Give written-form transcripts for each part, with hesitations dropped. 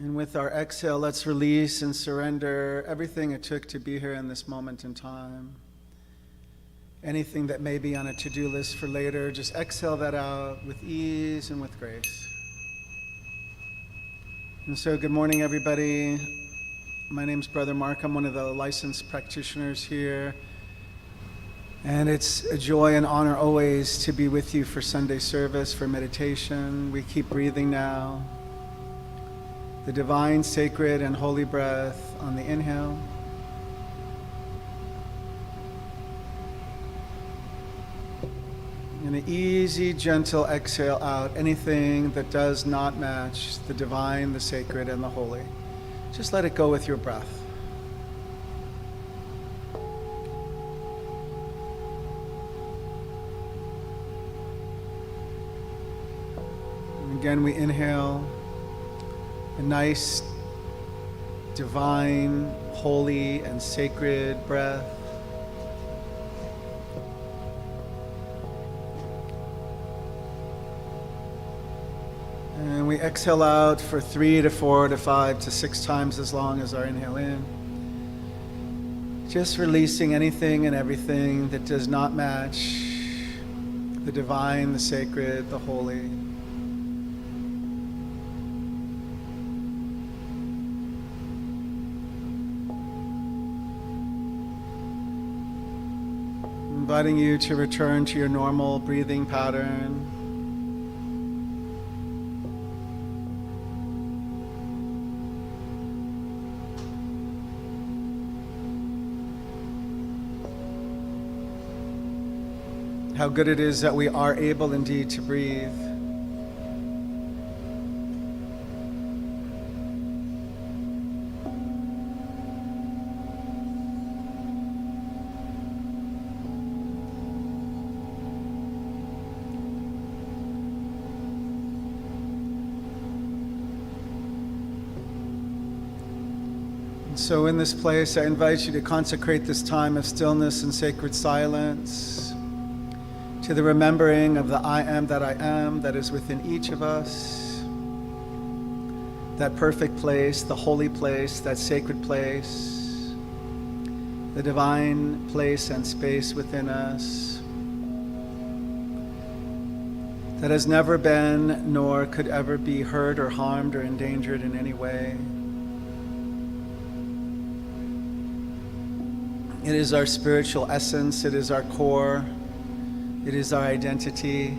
And with our exhale, let's release and surrender everything it took to be here in this moment in time. Anything that may be on a to-do list for later, just exhale that out with ease and with grace. And so good morning, everybody. My name's Brother Mark. I'm one of the licensed practitioners here. And it's a joy and honor always to be with you for Sunday service, for meditation. We keep breathing now. The divine, sacred, and holy breath on the inhale. And an easy, gentle exhale out, anything that does not match the divine, the sacred, and the holy. Just let it go with your breath. And again, we inhale a nice, divine, holy, and sacred breath. And we exhale out for 3 to 4 to 5 to 6 times as long as our inhale in. Just releasing anything and everything that does not match the divine, the sacred, the holy. Inviting you to return to your normal breathing pattern. How good it is that we are able indeed to breathe. So in this place, I invite you to consecrate this time of stillness and sacred silence to the remembering of the I am that is within each of us. That perfect place, the holy place, that sacred place, the divine place and space within us that has never been nor could ever be hurt or harmed or endangered in any way. It is our spiritual essence, it is our core, it is our identity.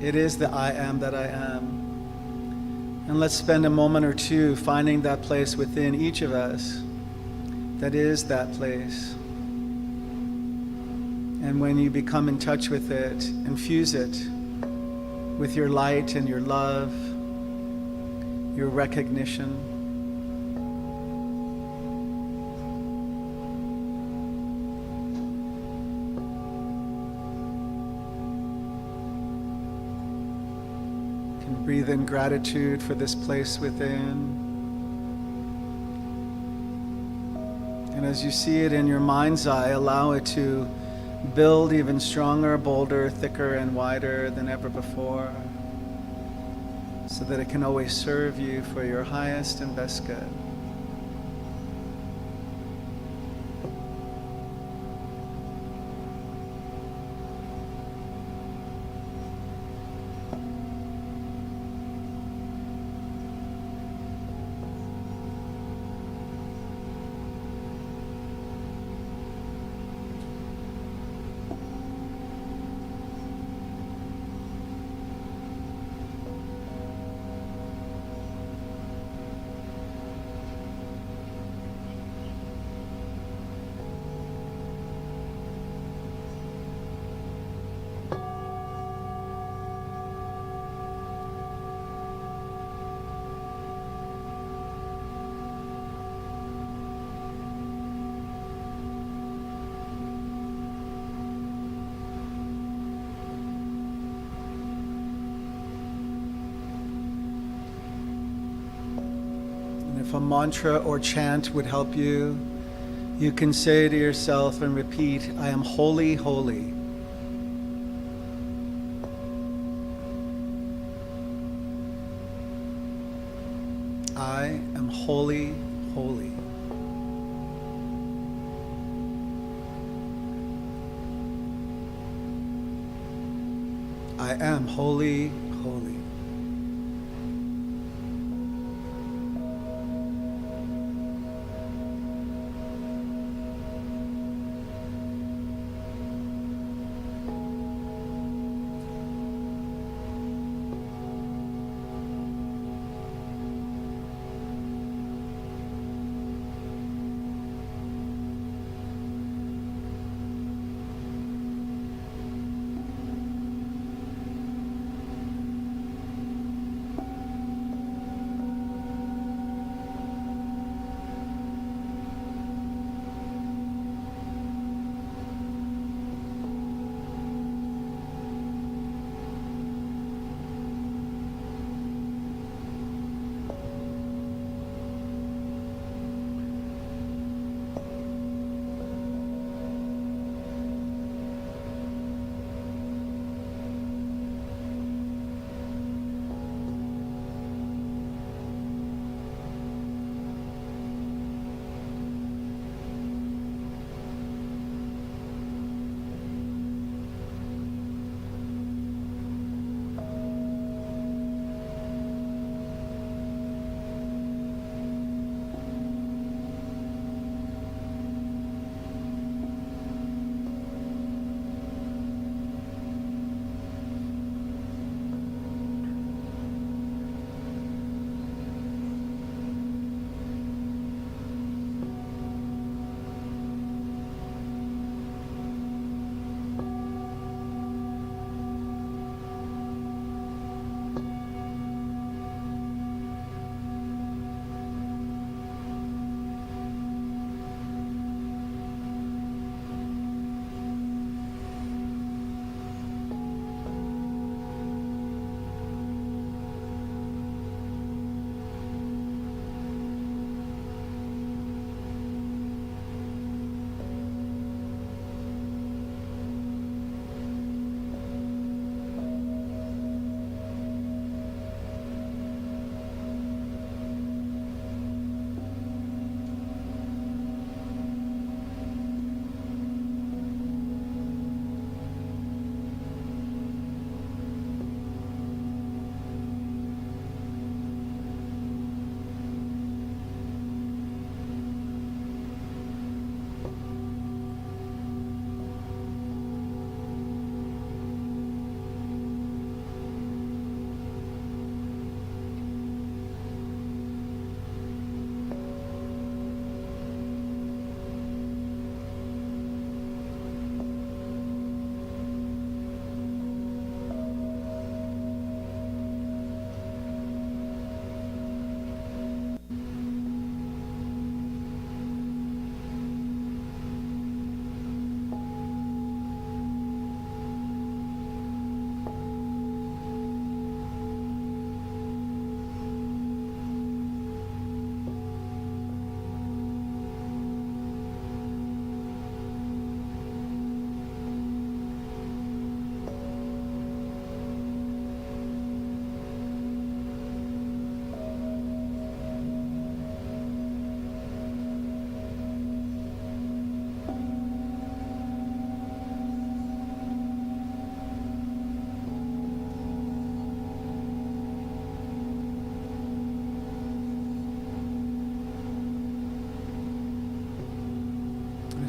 It is the I am that I am. And let's spend a moment or two finding that place within each of us that is that place. And when you become in touch with it, infuse it with your light and your love, your recognition. Breathe in gratitude for this place within. And as you see it in your mind's eye, allow it to build even stronger, bolder, thicker, and wider than ever before, so that it can always serve you for your highest and best good. If a mantra or chant would help you, you can say to yourself and repeat, I am holy, holy. I am wholly holy. I am wholly holy.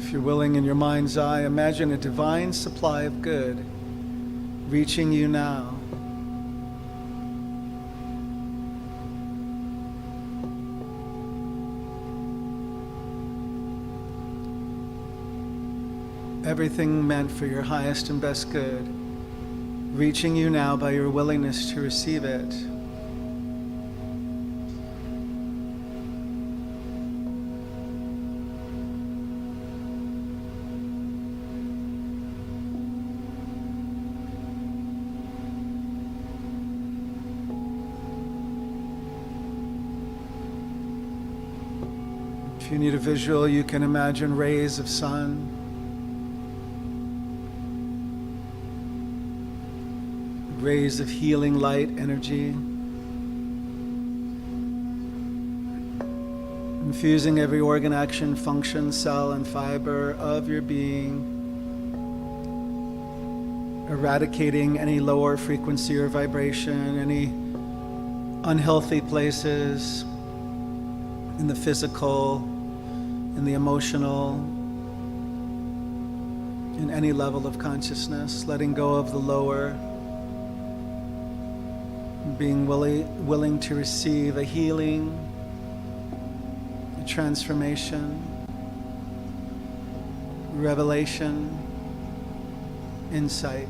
If you're willing, in your mind's eye, imagine a divine supply of good reaching you now. Everything meant for your highest and best good, reaching you now by your willingness to receive it. If you need a visual, you can imagine rays of sun, rays of healing light energy, infusing every organ, action, function, cell, and fiber of your being, eradicating any lower frequency or vibration, any unhealthy places in the physical, in the emotional, in any level of consciousness, letting go of the lower, being willing to receive a healing, a transformation, revelation, insight.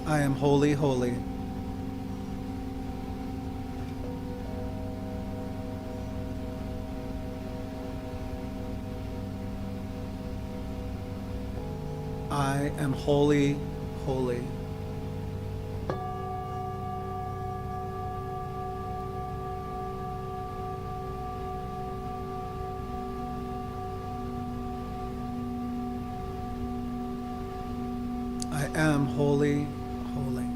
I am wholly, holy. I am wholly, holy. I am wholly, holy.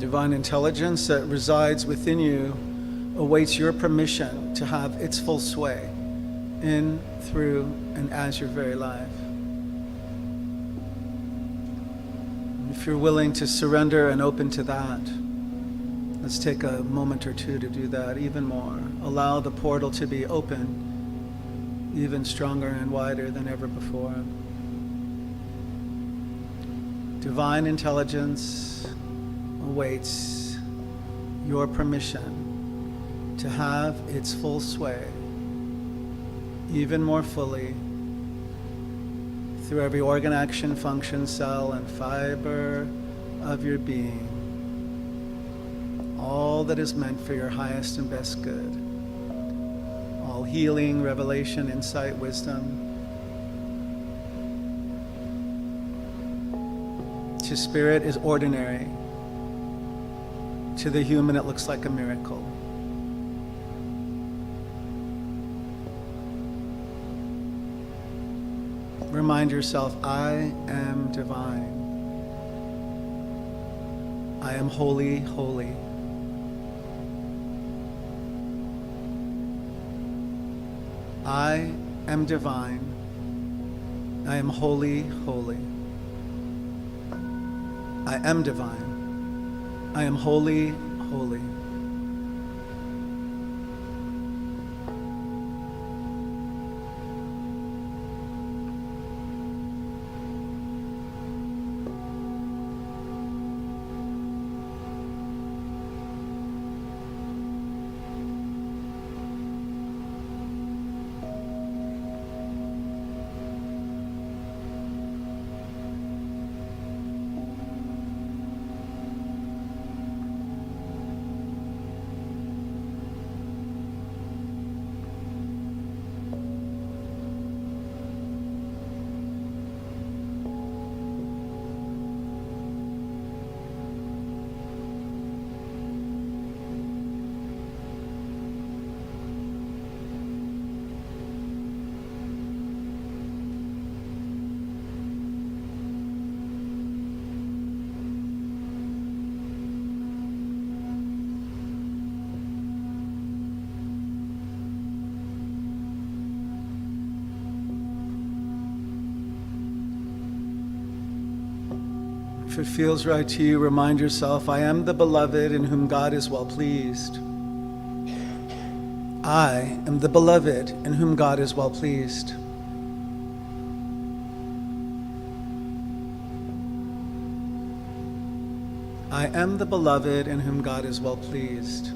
Divine intelligence that resides within you awaits your permission to have its full sway in, through, and as your very life. If you're willing to surrender and open to that, let's take a moment or two to do that even more. Allow the portal to be open, even stronger and wider than ever before. Divine intelligence awaits your permission to have its full sway, even more fully, through every organ, action, function, cell, and fiber of your being. All that is meant for your highest and best good. all healing, revelation, insight, wisdom. To spirit is ordinary. To the human, it looks like a miracle. Remind yourself, I am divine. I am holy, holy. I am divine. I am holy, holy. I am divine. I am holy, holy. If it feels right to you, remind yourself, I am the beloved in whom God is well pleased. I am the beloved in whom God is well pleased. I am the beloved in whom God is well pleased.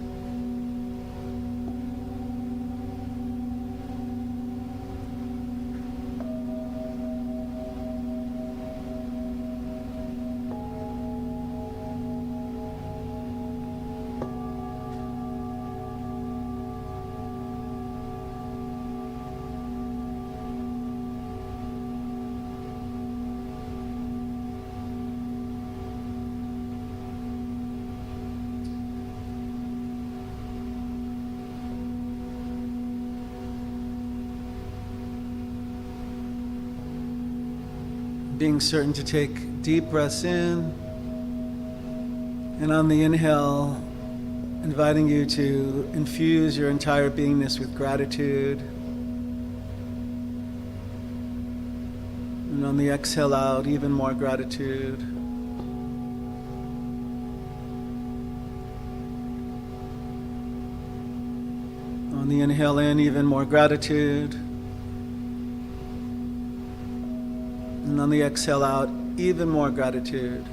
Being certain to take deep breaths in, and on the inhale, inviting you to infuse your entire beingness with gratitude. And on the exhale out, even more gratitude. On the inhale in, even more gratitude. And on the exhale out, even more gratitude.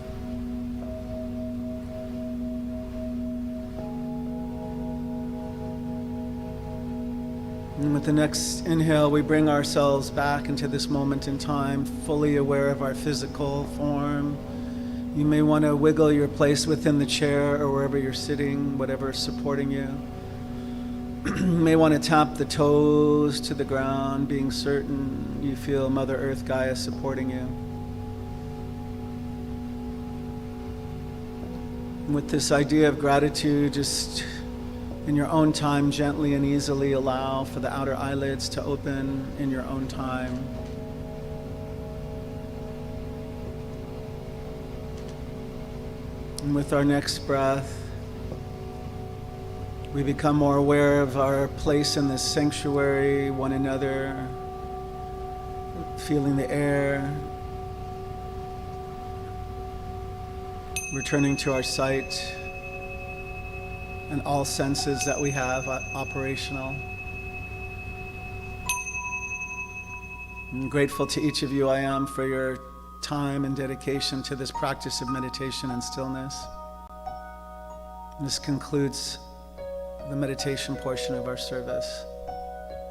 And with the next inhale, we bring ourselves back into this moment in time, fully aware of our physical form. You may want to wiggle your place within the chair or wherever you're sitting, whatever is supporting you. You may want to tap the toes to the ground, being certain you feel Mother Earth Gaia supporting you. And with this idea of gratitude, just in your own time, gently and easily allow for the outer eyelids to open in your own time. And with our next breath, we become more aware of our place in this sanctuary, one another, feeling the air, returning to our sight and all senses that we have operational. I'm grateful to each of you I am for your time and dedication to this practice of meditation and stillness. This concludes the meditation portion of our service.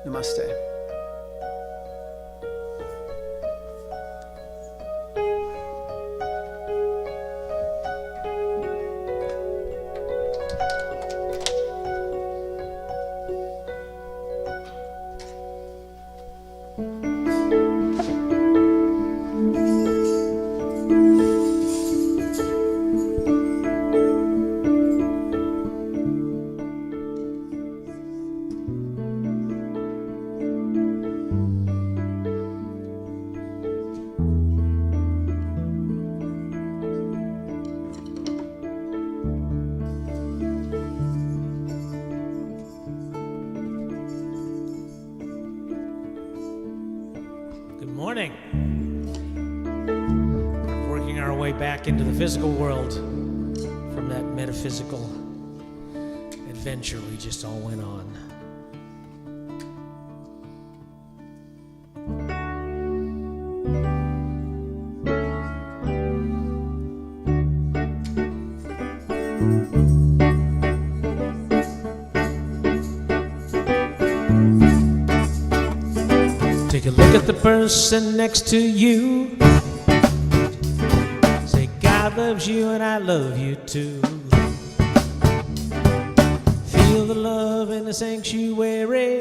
Namaste. back into the physical world from that metaphysical adventure we just all went on. Take a look at the person next to you. Say, God loves you and I love you too. Feel the love in the sanctuary.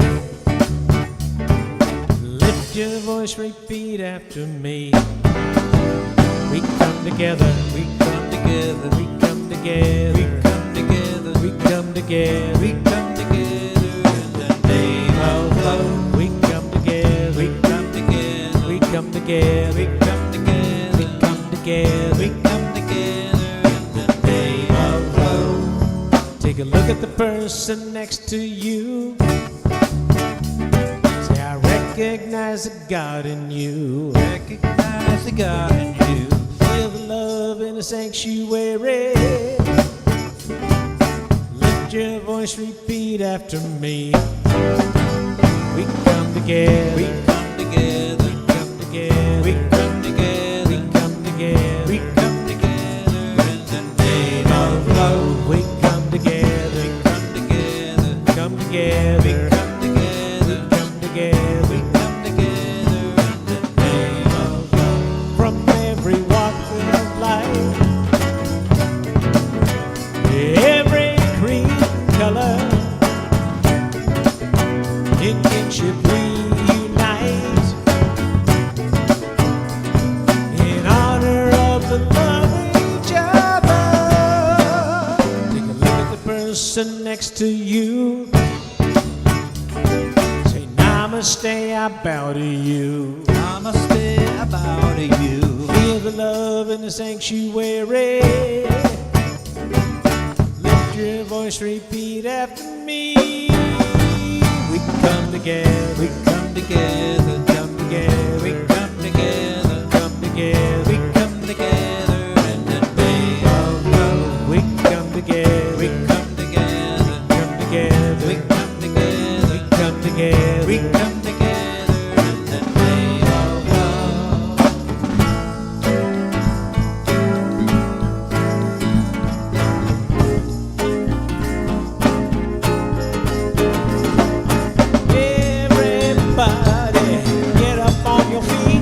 Lift your voice, repeat after me. We come together, we come together, we come together, we come together, we come together, we come together in the name of love. We come together, we come together, we come together, we come together, we come together, we come together in the name of love. Take a look at the person next to you. Say, I recognize the God in you. Recognize the God in you. Feel the love in the sanctuary. Lift your voice, repeat after me. We come together, we come together, we come together, we come together, we come together, we come together in the name of love. We come together, we come together, come together, we come together, we come together, we come together in the name of love. From every walk of life, every creed, color, in kinship we unite, in honor of the love of each other. Take a look at the person next to you. Say, Namaste, I bow to you. Namaste, I bow to you. Feel the love in the sanctuary. Lift your voice, repeat after me. We come together, we come together, come together, we come together, come together, we come together in the name of love. We come together, we come together, come together, we come together, we come together, we come together in the name of love. Everybody, get up on your feet.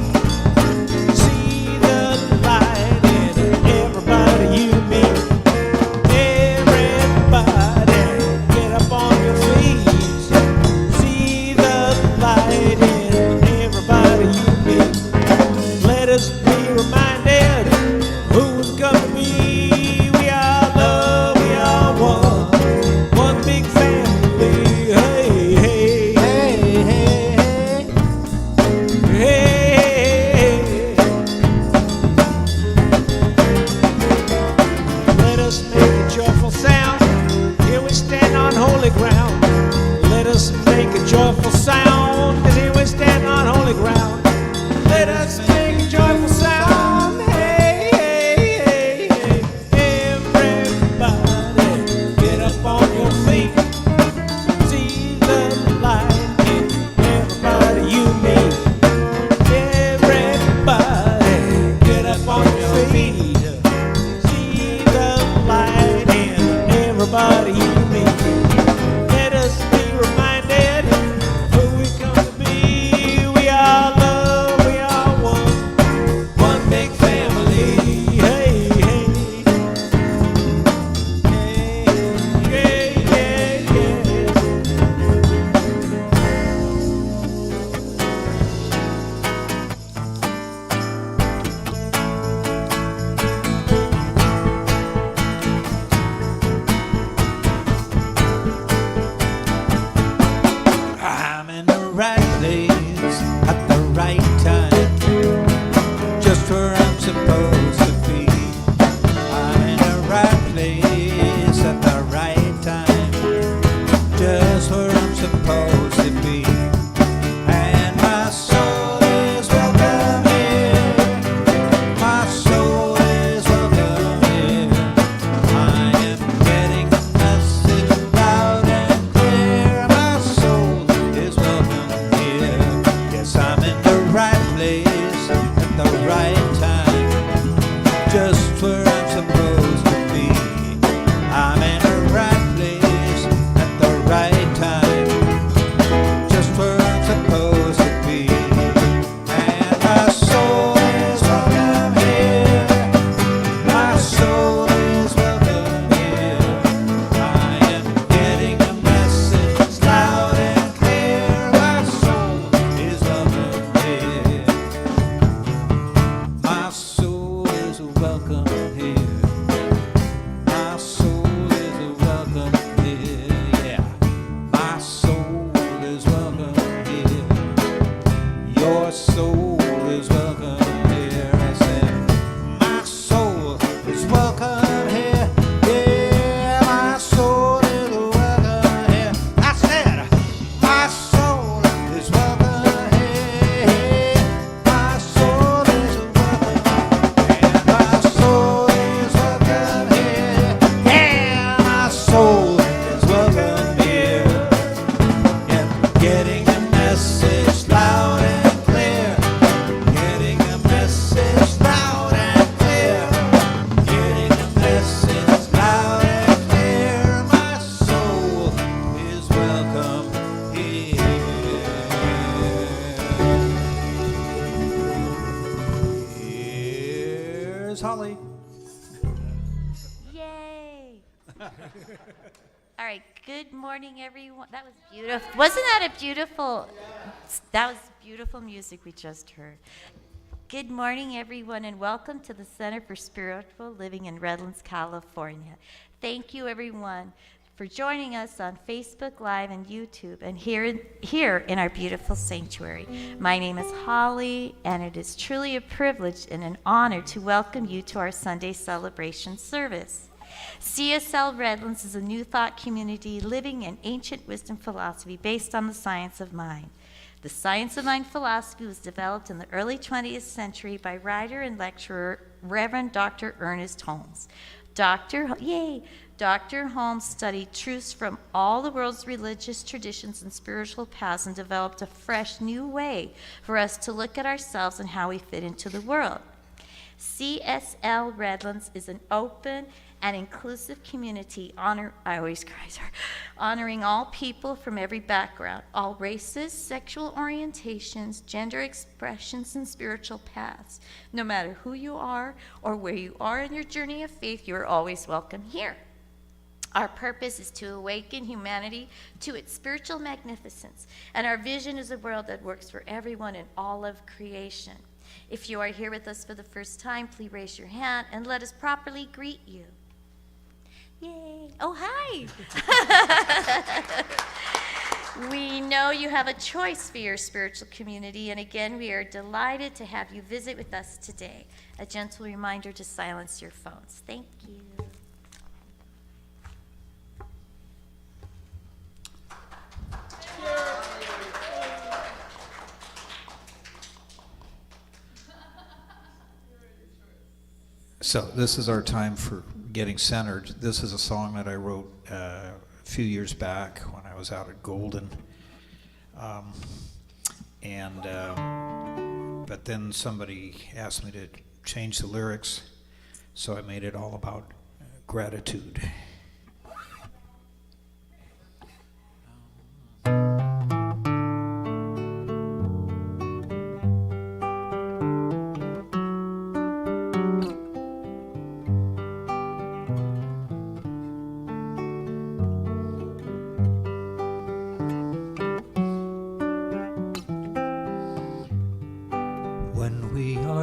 All right, good morning, everyone. That was beautiful. Wasn't that a beautiful? That was beautiful music we just heard. Good morning, everyone, and welcome to the Center for Spiritual Living in Redlands, California. Thank you, everyone, for joining us on Facebook Live and YouTube and here in our beautiful sanctuary. My name is Holly, and it is truly a privilege and an honor to welcome you to our Sunday celebration service. CSL Redlands is a new thought community living in ancient wisdom philosophy based on the science of mind. The science of mind philosophy was developed in the early 20th century by writer and lecturer Reverend Dr. Ernest Holmes. Dr. Holmes studied truths from all the world's religious traditions and spiritual paths and developed a fresh new way for us to look at ourselves and how we fit into the world. CSL Redlands is an open and inclusive community honoring all people from every background, all races, sexual orientations, gender expressions, and spiritual paths. No matter who you are or where you are in your journey of faith, you are always welcome here. Our purpose is to awaken humanity to its spiritual magnificence, and our vision is a world that works for everyone in all of creation. If you are here with us for the first time, please raise your hand and let us properly greet you. Yay. Oh, hi. We know you have a choice for your spiritual community, and again, we are delighted to have you visit with us today. A gentle reminder to silence your phones. Thank you. So this is our time for getting centered. This is a song that I wrote a few years back when I was out at Golden. But then somebody asked me to change the lyrics, so I made it all about gratitude.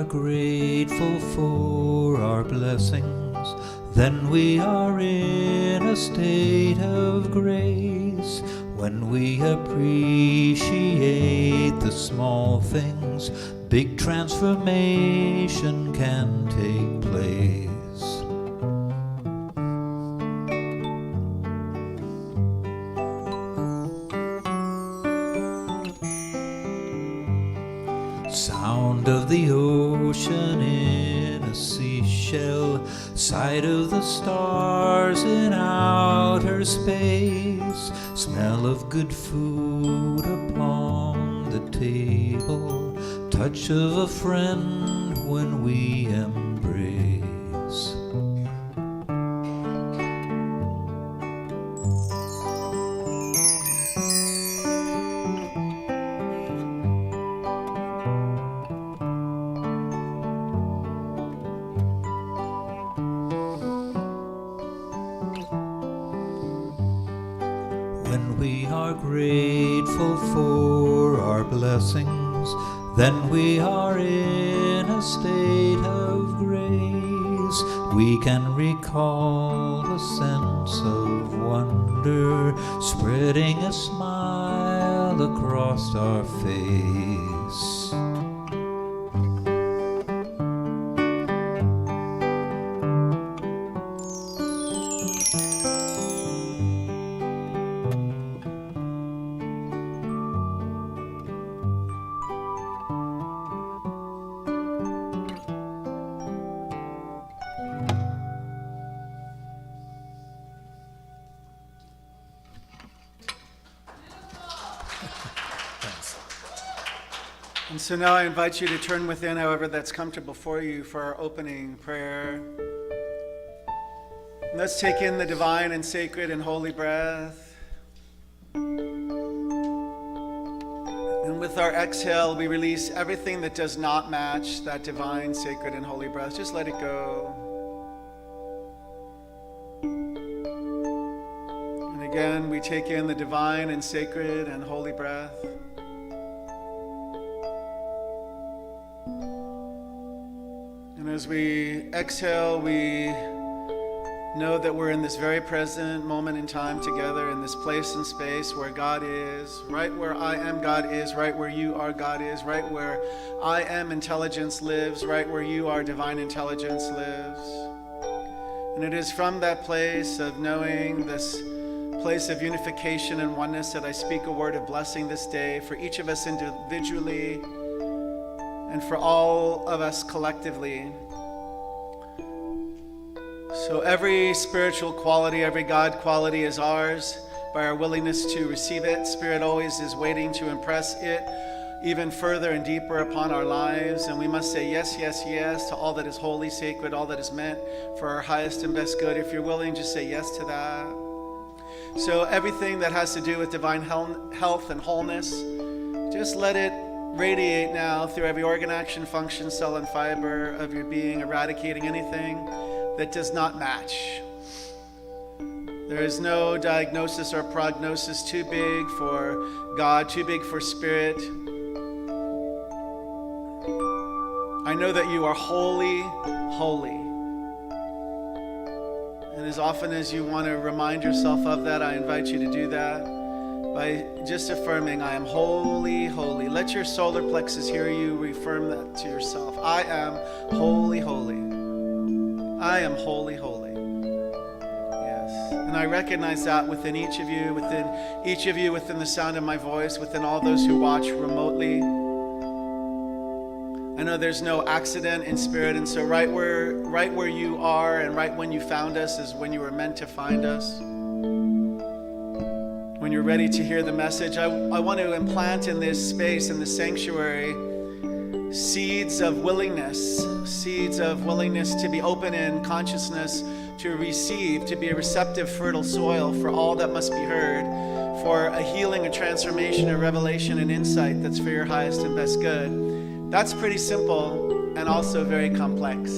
Grateful for our blessings, then we are in a state of grace. When we appreciate the small things, big transformation can take place. Sound of the ocean in a seashell, sight of the stars in outer space, smell of good food upon the table, touch of a friend when we embrace. When we are grateful for our blessings, then we are in a state of grace. We can recall a sense of wonder, spreading a smile across our face. And so now I invite you to turn within, however that's comfortable for you, for our opening prayer. And let's take in the divine and sacred and holy breath. And with our exhale, we release everything that does not match that divine, sacred, and holy breath. Just let it go. again, we take in the divine and sacred and holy breath. And as we exhale, we know that we're in this very present moment in time together, in this place and space where God is, right where I am God is, right where you are God is, right where I am intelligence lives, right where you are divine intelligence lives. And it is from that place of knowing this place of unification and oneness that I speak a word of blessing this day for each of us individually and for all of us collectively. So every spiritual quality, every God quality is ours by our willingness to receive it. Spirit always is waiting to impress it even further and deeper upon our lives. And we must say yes, yes, yes to all that is holy, sacred, all that is meant for our highest and best good. If you're willing, just say yes to that. So everything that has to do with divine health and wholeness, just let it radiate now through every organ, action, function, cell, and fiber of your being, eradicating anything that does not match. There is no diagnosis or prognosis too big for God, too big for Spirit. I know that you are holy, holy. And as often as you want to remind yourself of that, I invite you to do that by just affirming, I am holy, holy. Let your solar plexus hear you reaffirm that to yourself. I am holy, holy. I am holy, holy. Yes. And I recognize that within each of you, within the sound of my voice, within all those who watch remotely. I know there's no accident in spirit, and so right where you are and right when you found us is when you were meant to find us. When you're ready to hear the message, I want to implant in this space, in the sanctuary, seeds of willingness to be open in consciousness, to receive, to be a receptive, fertile soil for all that must be heard, for a healing, a transformation, a revelation, an insight that's for your highest and best good. That's pretty simple and also very complex.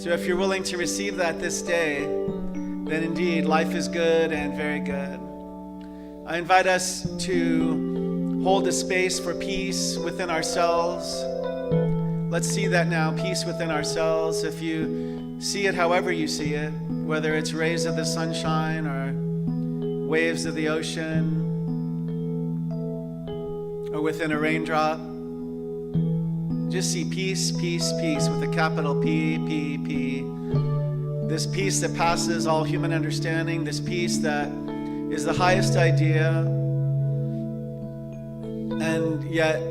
So if you're willing to receive that this day, then indeed life is good and very good. I invite us to hold a space for peace within ourselves. Let's see that now, peace within ourselves. If you see it however you see it, whether it's rays of the sunshine or waves of the ocean or within a raindrop, just see peace, peace, peace with a capital P, P, P. This peace that passes all human understanding, this peace that is the highest idea and yet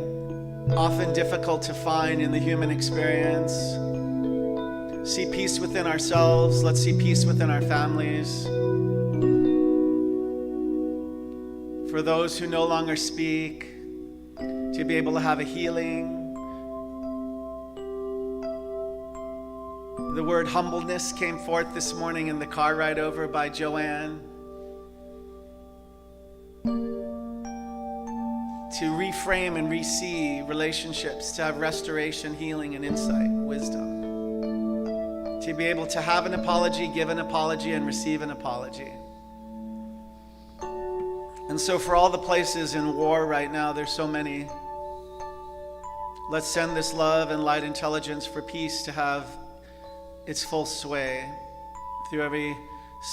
often difficult to find in the human experience. See peace within ourselves. Let's see peace within our families. For those who no longer speak, to be able to have a healing. The word humbleness came forth this morning in the car ride over by Joanne. To reframe and re-see relationships, to have restoration, healing, and insight, wisdom. To be able to have an apology, give an apology, and receive an apology. And so for all the places in war right now, there's so many. Let's send this love and light intelligence for peace to have its full sway through every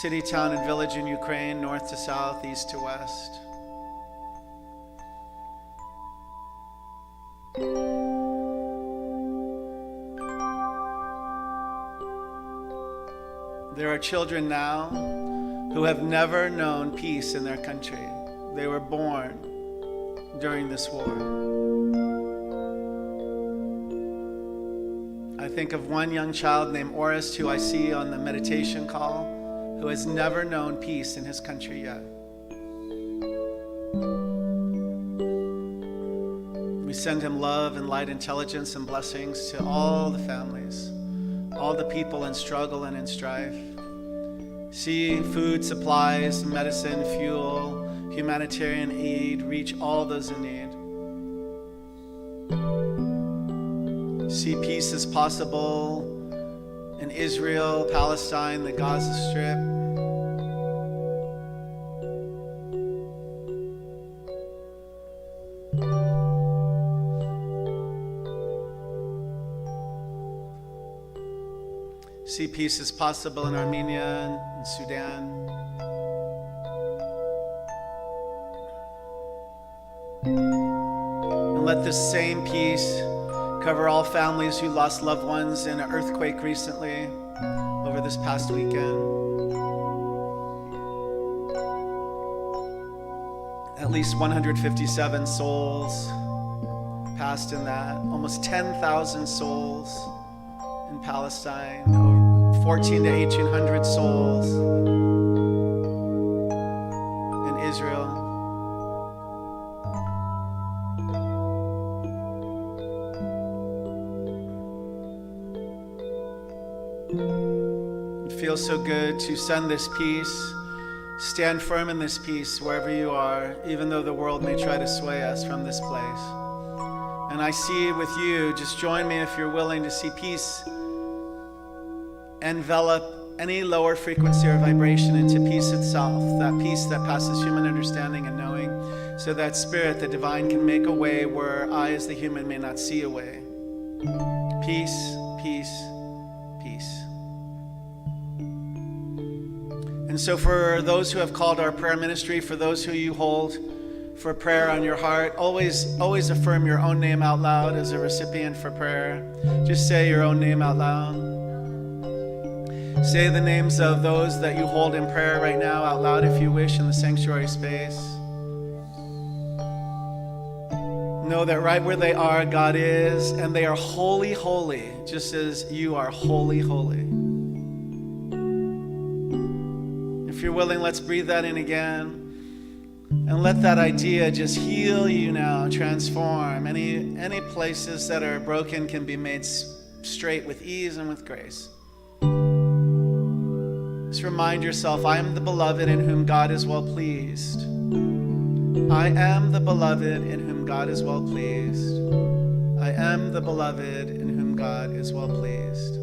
city, town, and village in Ukraine, north to south, east to west. There are children now who have never known peace in their country. They were born during this war. I think of one young child named Orest who I see on the meditation call who has never known peace in his country yet. We send him love and light, intelligence, and blessings to all the families, all the people in struggle and in strife. See food, supplies, medicine, fuel, humanitarian aid reach all those in need. See peace as possible in Israel, Palestine, the Gaza Strip. See peace is possible in Armenia and Sudan. And let this same peace cover all families who lost loved ones in an earthquake recently over this past weekend. At least 157 souls passed in that. Almost 10,000 souls in Palestine. Over 14 to 1,800 souls in Israel. It feels so good to send this peace. Stand firm in this peace wherever you are, even though the world may try to sway us from this place. And I see with you, just join me if you're willing to see peace envelop any lower frequency or vibration into peace itself, that peace that passes human understanding and knowing, so that spirit, the divine, can make a way where I as the human may not see a way. Peace, peace, peace. And so for those who have called our prayer ministry, for those who you hold for prayer on your heart, always affirm your own name out loud as a recipient for prayer. Just say your own name out loud. Say the names of those that you hold in prayer right now out loud if you wish in the sanctuary space. Know that right where they are, God is, and they are holy, holy, just as you are holy, holy. If you're willing, let's breathe that in again. And let that idea just heal you now, transform. Any places that are broken can be made straight with ease and with grace. Just remind yourself, I am the beloved in whom God is well pleased. I am the beloved in whom God is well pleased. I am the beloved in whom God is well pleased.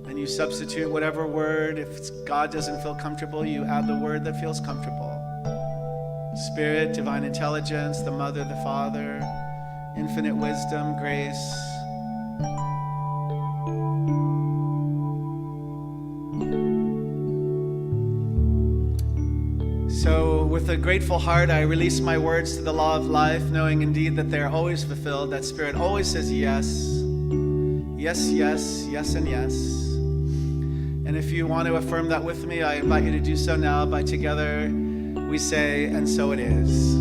And you substitute whatever word. If God doesn't feel comfortable, you add the word that feels comfortable. Spirit, divine intelligence, the Mother, the Father, infinite wisdom, grace. So with a grateful heart, I release my words to the law of life, knowing indeed that they are always fulfilled. That Spirit always says yes. Yes, yes, yes, and yes. And if you want to affirm that with me, I invite you to do so now by together we say, and so it is.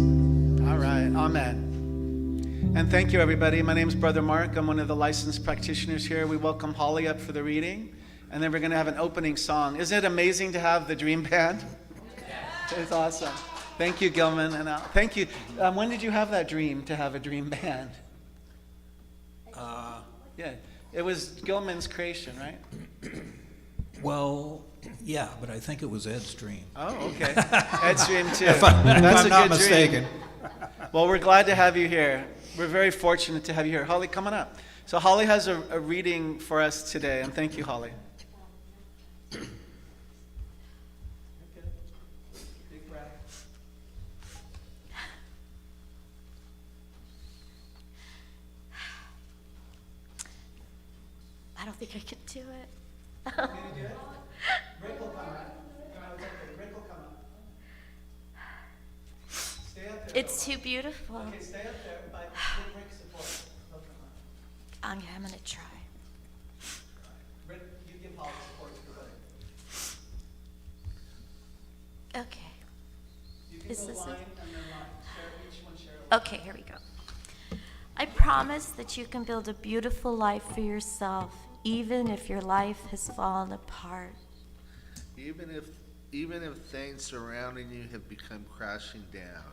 All right, amen. And thank you, everybody. My name is Brother Mark. I'm one of the licensed practitioners here. We welcome Holly up for the reading, and then we're going to have an opening song. Isn't it amazing to have the Dream Band? It's awesome. Thank you, Gilman. And thank you. When did you have that dream to have a dream band? Yeah, it was Gilman's creation, right? Well, yeah, but I think it was Ed's dream. Oh, okay. Ed's dream too. If I'm not mistaken. Well, we're glad to have you here. We're very fortunate to have you here. Holly, come on up. So Holly has a reading for us today, and thank you, Holly. Big breath. I don't think I could do it. Can you do it? Rick will come up. No, it's okay. Rick will come up. Stay up there. It's too beautiful. Okay, stay up there, but give Rick support. He'll come up. Okay, I'm gonna try. Rick, you give Holly support to the Okay. You can Is go this line it? and then line. Each one share a line. Okay, here we go. I promise that you can build a beautiful life for yourself, even if your life has fallen apart. Even if things surrounding you have become crashing down,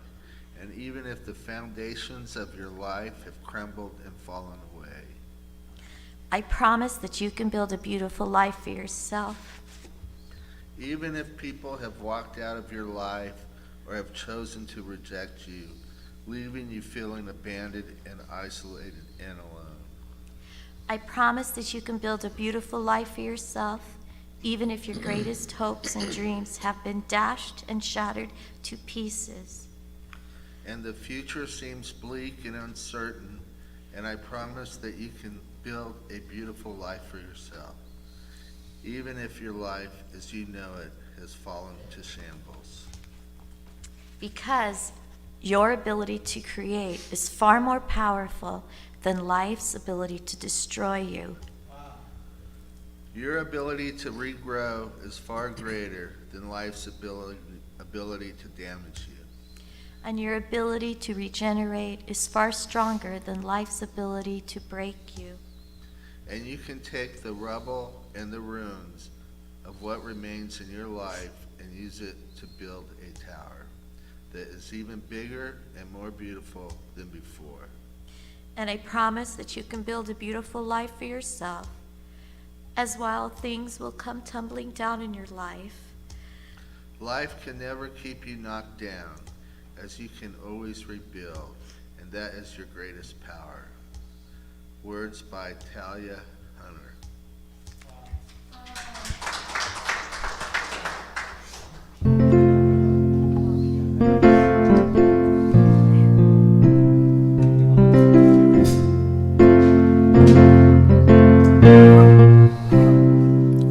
and even if the foundations of your life have crumbled and fallen away. I promise that you can build a beautiful life for yourself. Even if people have walked out of your life or have chosen to reject you, leaving you feeling abandoned and isolated and alone. I promise that you can build a beautiful life for yourself, even if your greatest hopes and dreams have been dashed and shattered to pieces. And the future seems bleak and uncertain, and I promise that you can build a beautiful life for yourself, even if your life as you know it has fallen to shambles. Because your ability to create is far more powerful than life's ability to destroy you. Your ability to regrow is far greater than life's ability to damage you. And your ability to regenerate is far stronger than life's ability to break you. And you can take the rubble and the ruins of what remains in your life and use it to build a tower that is even bigger and more beautiful than before. And I promise that you can build a beautiful life for yourself, as while things will come tumbling down in your life. Life can never keep you knocked down, as you can always rebuild, and that is your greatest power. Words by Talia Hunter.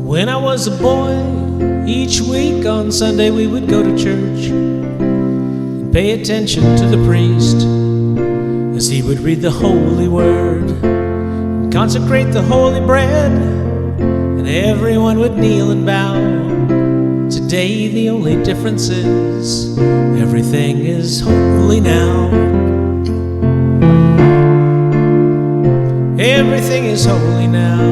When I was a boy, each week on Sunday we would go to church and pay attention to the priest as he would read the holy word and consecrate the holy bread, and everyone would kneel and bow. Today the only difference is everything is holy now. Everything is holy now.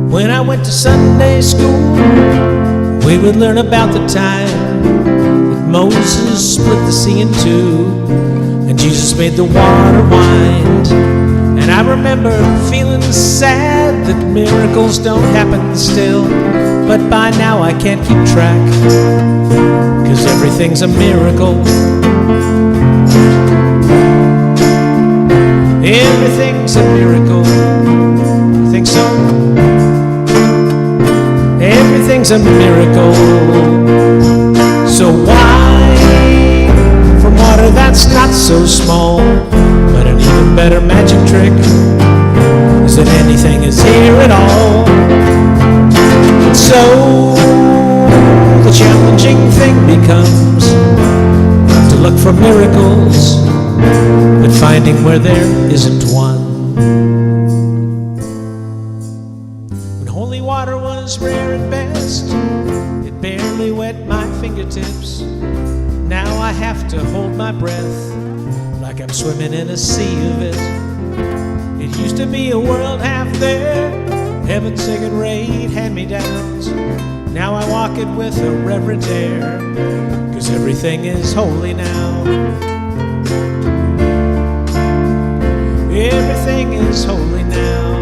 When I went to Sunday school, we would learn about the time that Moses split the sea in two and Jesus made the water wind. And I remember feeling sad that miracles don't happen still, but by now I can't keep track, 'cause everything's a miracle. Everything's a miracle. You think so? Everything's a miracle. So why, from water that's not so small, but an even better magic trick is that anything is here at all. And so the challenging thing becomes to look for miracles, but finding where there isn't one. When holy water was rare at best, it barely wet my fingertips. Now I have to hold my breath like I'm swimming in a sea of it. It used to be a world half there, heaven's second-rate hand-me-downs. Now I walk it with a reverent air, 'cause everything is holy now. Everything is holy now.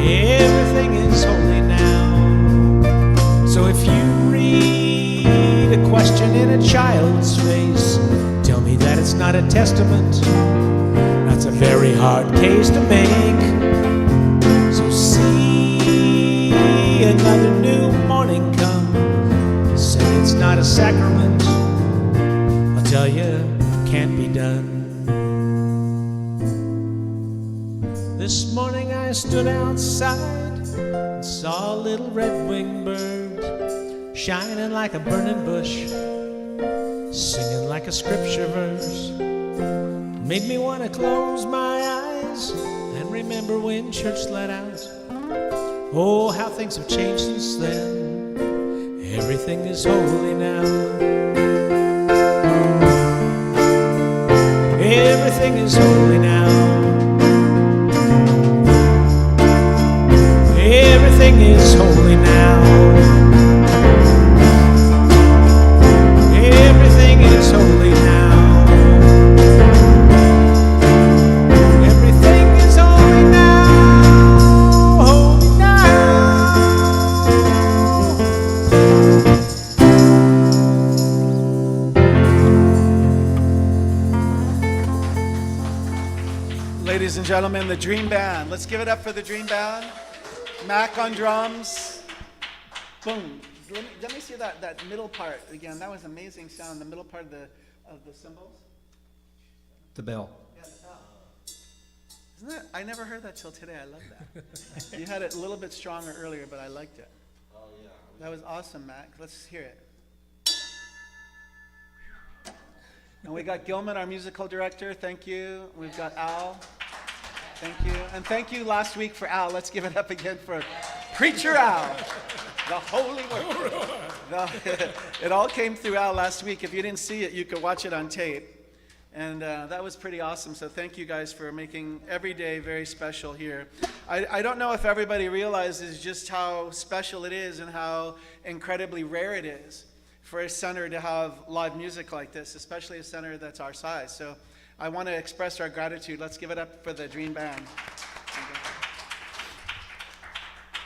Everything is holy now. So if you read a question in a child's face, tell me that it's not a testament. That's a very hard case to make. So see another new morning come, say it's not a sacrament. I'll tell you, can't be done. This morning I stood outside and saw a little red-winged bird shining like a burning bush, singing like a scripture verse. Made me want to close my eyes and remember when church let out. Oh, how things have changed since then. Everything is holy now. Everything is holy now. Everything is holy now. Everything is holy now. Everything is holy now. Holy now. Ladies and gentlemen, the Dream Band. Let's give it up for the Dream Band. Mac on drums. Boom. Let me see that middle part again. That was amazing sound, the middle part of the cymbals. The bell. Isn't that? I never heard that till today. I love that. You had it a little bit stronger earlier, but I liked it. Oh yeah. That was awesome, Mac. Let's hear it. And we got Gilman, our musical director. Thank you. We've got Al. Thank you. And thank you last week for Al. Let's give it up again for Preacher Al. The Holy Word. It all came through Al last week. If you didn't see it, you could watch it on tape. And that was pretty awesome. So thank you guys for making every day very special here. I don't know if everybody realizes just how special it is and how incredibly rare it is for a center to have live music like this, especially a center that's our size. So I want to express our gratitude. Let's give it up for the Dream Band.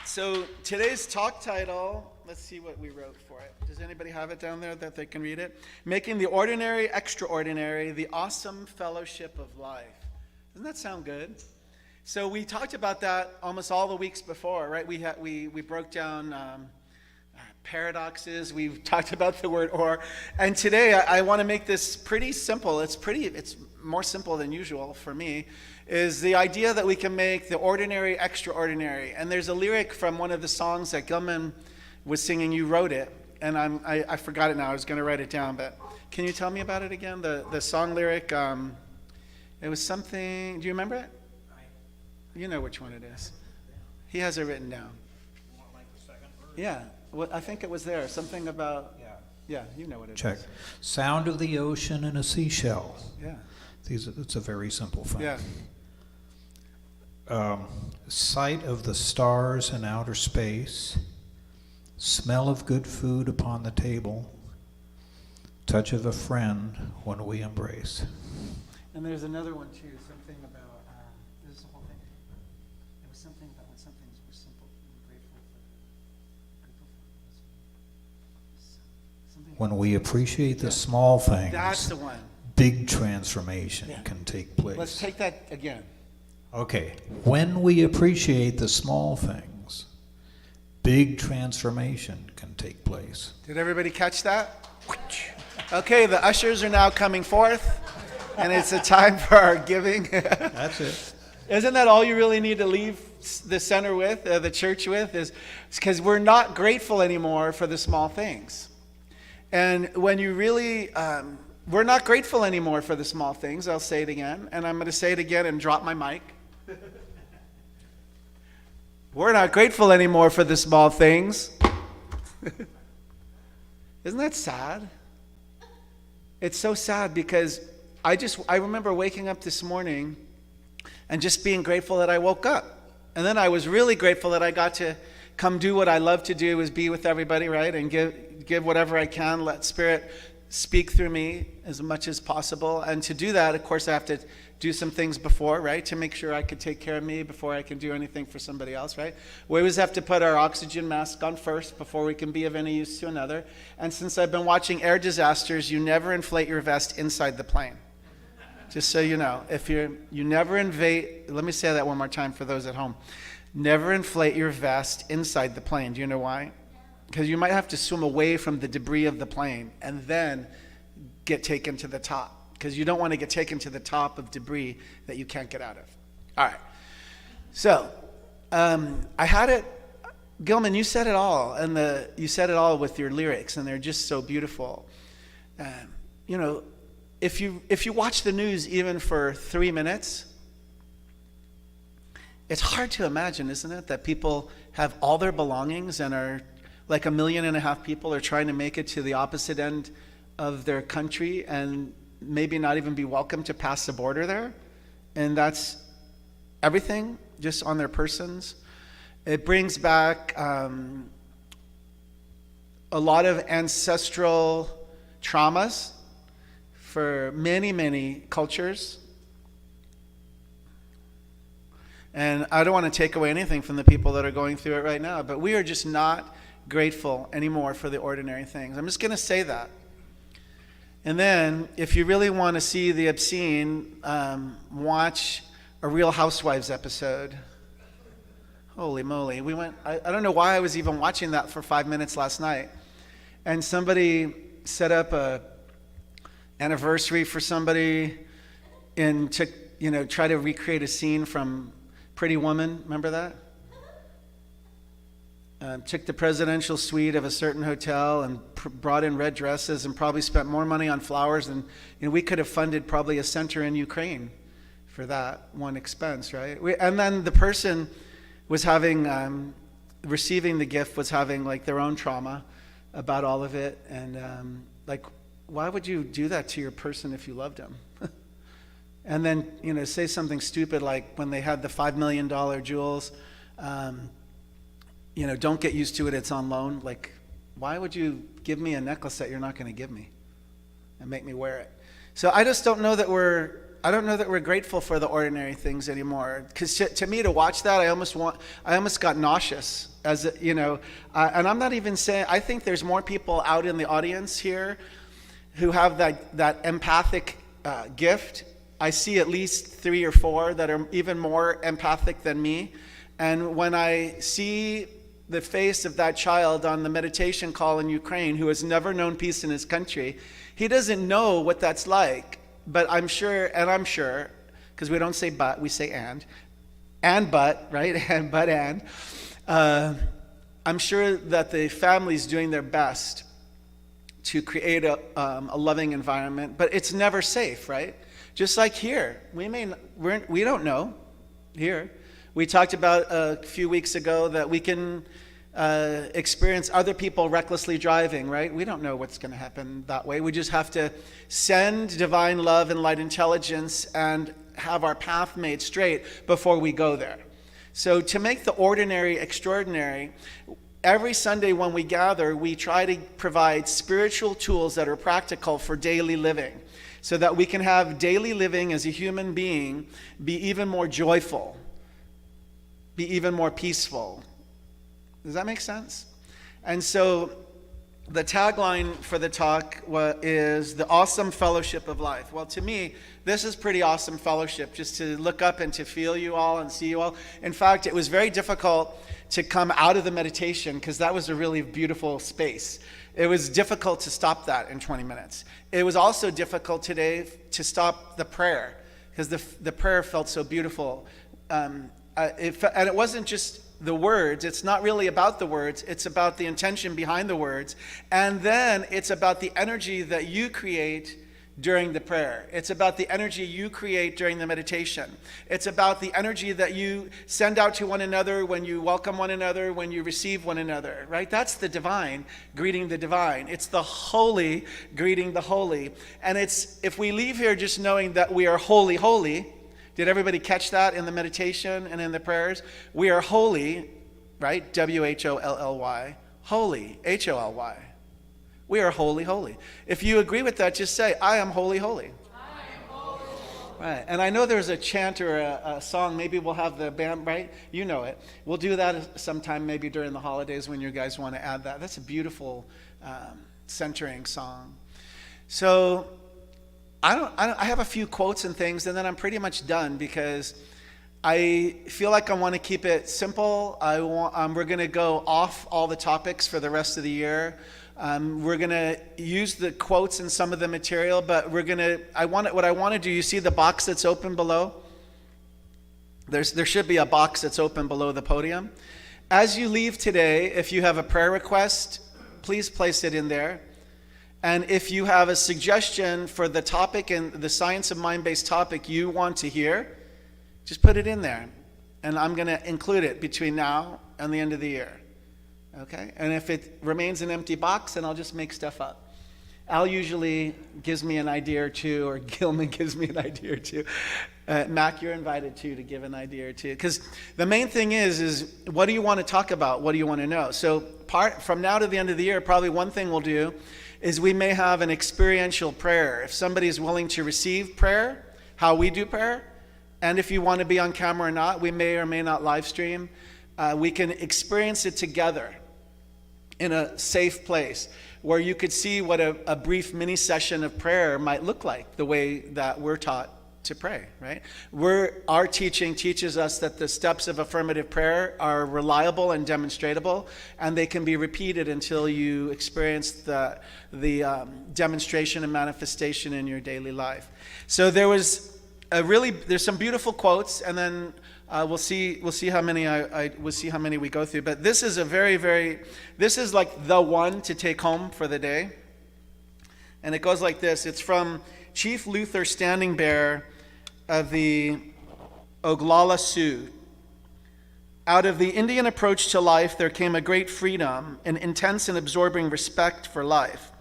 So today's talk title, let's see what we wrote for it. Does anybody have it down there that they can read it? Making the ordinary extraordinary, the awesome fellowship of life. Doesn't that sound good? So we talked about that almost all the weeks before, right? We broke down paradoxes. We've talked about the word or. And today I want to make this pretty simple. It's more simple than usual for me, is the idea that we can make the ordinary extraordinary. And there's a lyric from one of the songs that Gilman was singing. You wrote it, and I forgot it now. I was going to write it down, but can you tell me about it again? The song lyric, it was something, do you remember it? You know which one it is. He has it written down. Yeah, well, I think it was there. Something about, yeah, you know what it is. Check. Sound of the ocean and a seashell. Yeah. It's a very simple thing. Yeah. Sight of the stars in outer space, smell of good food upon the table, touch of a friend when we embrace. And there's another one too, something about, this is the whole thing. It was something about when some things were simple, grateful for something. When we appreciate the small things, That's the one. big transformation can take place. Let's take that again. Okay. When we appreciate the small things, big transformation can take place. Did everybody catch that? Okay, the ushers are now coming forth, and it's a time for our giving. That's it. Isn't that all you really need to leave the center with, the church with, is because we're not grateful anymore for the small things. And when you really, we're not grateful anymore for the small things. I'll say it again, and I'm going to say it again and drop my mic. We're not grateful anymore for the small things. Isn't that sad? It's so sad because I remember waking up this morning and just being grateful that I woke up. And then I was really grateful that I got to come do what I love to do, is be with everybody, right? And give whatever I can, let Spirit speak through me as much as possible. And to do that, of course, I have to do some things before, right? To make sure I could take care of me before I can do anything for somebody else, right? We always have to put our oxygen mask on first before we can be of any use to another. And since I've been watching air disasters, you never inflate your vest inside the plane. Just so you know, you never invade, let me say that one more time for those at home. Never inflate your vest inside the plane. Do you know why? Because you might have to swim away from the debris of the plane and then get taken to the top. Because you don't want to get taken to the top of debris that you can't get out of. All right. So, I had it, Gilman, you said it all, and you said it all with your lyrics, and they're just so beautiful. You know, if you watch the news even for 3 minutes, it's hard to imagine, isn't it, that people have all their belongings and are like 1.5 million people are trying to make it to the opposite end of their country and maybe not even be welcome to pass the border there. And that's everything just on their persons. It brings back a lot of ancestral traumas for many, many cultures. And I don't want to take away anything from the people that are going through it right now, but we are just not grateful anymore for the ordinary things. I'm just going to say that. And then, if you really want to see the obscene, watch a Real Housewives episode. Holy moly. I don't know why I was even watching that for 5 minutes last night. And somebody set up a anniversary for somebody, try to recreate a scene from Pretty Woman. Remember that? Took the presidential suite of a certain hotel and brought in red dresses and probably spent more money on flowers than we could have funded probably a center in Ukraine for that one expense, right? And then the person was having, receiving the gift was having like their own trauma about all of it. And why would you do that to your person if you loved him? And then, say something stupid like when they had the $5 million jewels, don't get used to it, it's on loan. Like, why would you give me a necklace that you're not going to give me and make me wear it? So I just don't know that we're grateful for the ordinary things anymore. Because to me, to watch that, I almost got nauseous. And I'm not even saying, I think there's more people out in the audience here who have that empathic gift. I see at least 3 or 4 that are even more empathic than me. And when I see the face of that child on the meditation call in Ukraine who has never known peace in his country, he doesn't know what that's like. But I'm sure, because we don't say but, we say and but, right? And I'm sure that the family's doing their best to create a loving environment, but it's never safe, right? Just like here, we don't know here. We talked about a few weeks ago that we can experience other people recklessly driving, right? We don't know what's going to happen that way. We just have to send divine love and light intelligence and have our path made straight before we go there. So to make the ordinary extraordinary, every Sunday when we gather, we try to provide spiritual tools that are practical for daily living, so that we can have daily living as a human being be even more joyful, be even more peaceful. Does that make sense? And so the tagline for the talk is the awesome fellowship of life. Well, to me, this is pretty awesome fellowship, just to look up and to feel you all and see you all. In fact, it was very difficult to come out of the meditation because that was a really beautiful space. It was difficult to stop that in 20 minutes. It was also difficult today to stop the prayer because the prayer felt so beautiful. And it wasn't just the words. It's not really about the words. It's about the intention behind the words. And then it's about the energy that you create during the prayer. It's about the energy you create during the meditation. It's about the energy that you send out to one another when you welcome one another, when you receive one another, right? That's the divine greeting the divine. It's the holy greeting the holy. And it's, if we leave here just knowing that we are holy, holy. Did everybody catch that in the meditation and in the prayers? We are holy, right? W-H-O-L-L-Y. Holy, H-O-L-Y. We are holy, holy. If you agree with that, just say, I am holy, holy. I am holy. Right. And I know there's a chant or a song. Maybe we'll have the band, right? You know it. We'll do that sometime maybe during the holidays when you guys want to add that. That's a beautiful centering song. So I have a few quotes and things, and then I'm pretty much done because I feel like I want to keep it simple. We're going to go off all the topics for the rest of the year. We're going to use the quotes in some of the material, but what I want to do, you see the box that's open below? There should be a box that's open below the podium. As you leave today, if you have a prayer request, please place it in there. And if you have a suggestion for the topic and the science of mind-based topic you want to hear, just put it in there. And I'm going to include it between now and the end of the year. Okay? And if it remains an empty box, then I'll just make stuff up. Al usually gives me an idea or two, or Gilman gives me an idea or two. Mac, you're invited too to give an idea or two. Because the main thing is what do you want to talk about? What do you want to know? So from now to the end of the year, probably one thing we'll do is we may have an experiential prayer. If somebody is willing to receive prayer, how we do prayer, and if you want to be on camera or not, we may or may not live stream. We can experience it together in a safe place where you could see what a brief mini session of prayer might look like, the way that we're taught to pray, right? Our teaching teaches us that the steps of affirmative prayer are reliable and demonstratable, and they can be repeated until you experience the demonstration and manifestation in your daily life. So there was there's some beautiful quotes, and then we'll see how many we'll see how many we go through. But this is a this is like the one to take home for the day. And it goes like this. It's from Chief Luther Standing Bearer of the Oglala Sioux. Out of the Indian approach to life, there came a great freedom, an intense and absorbing respect for life,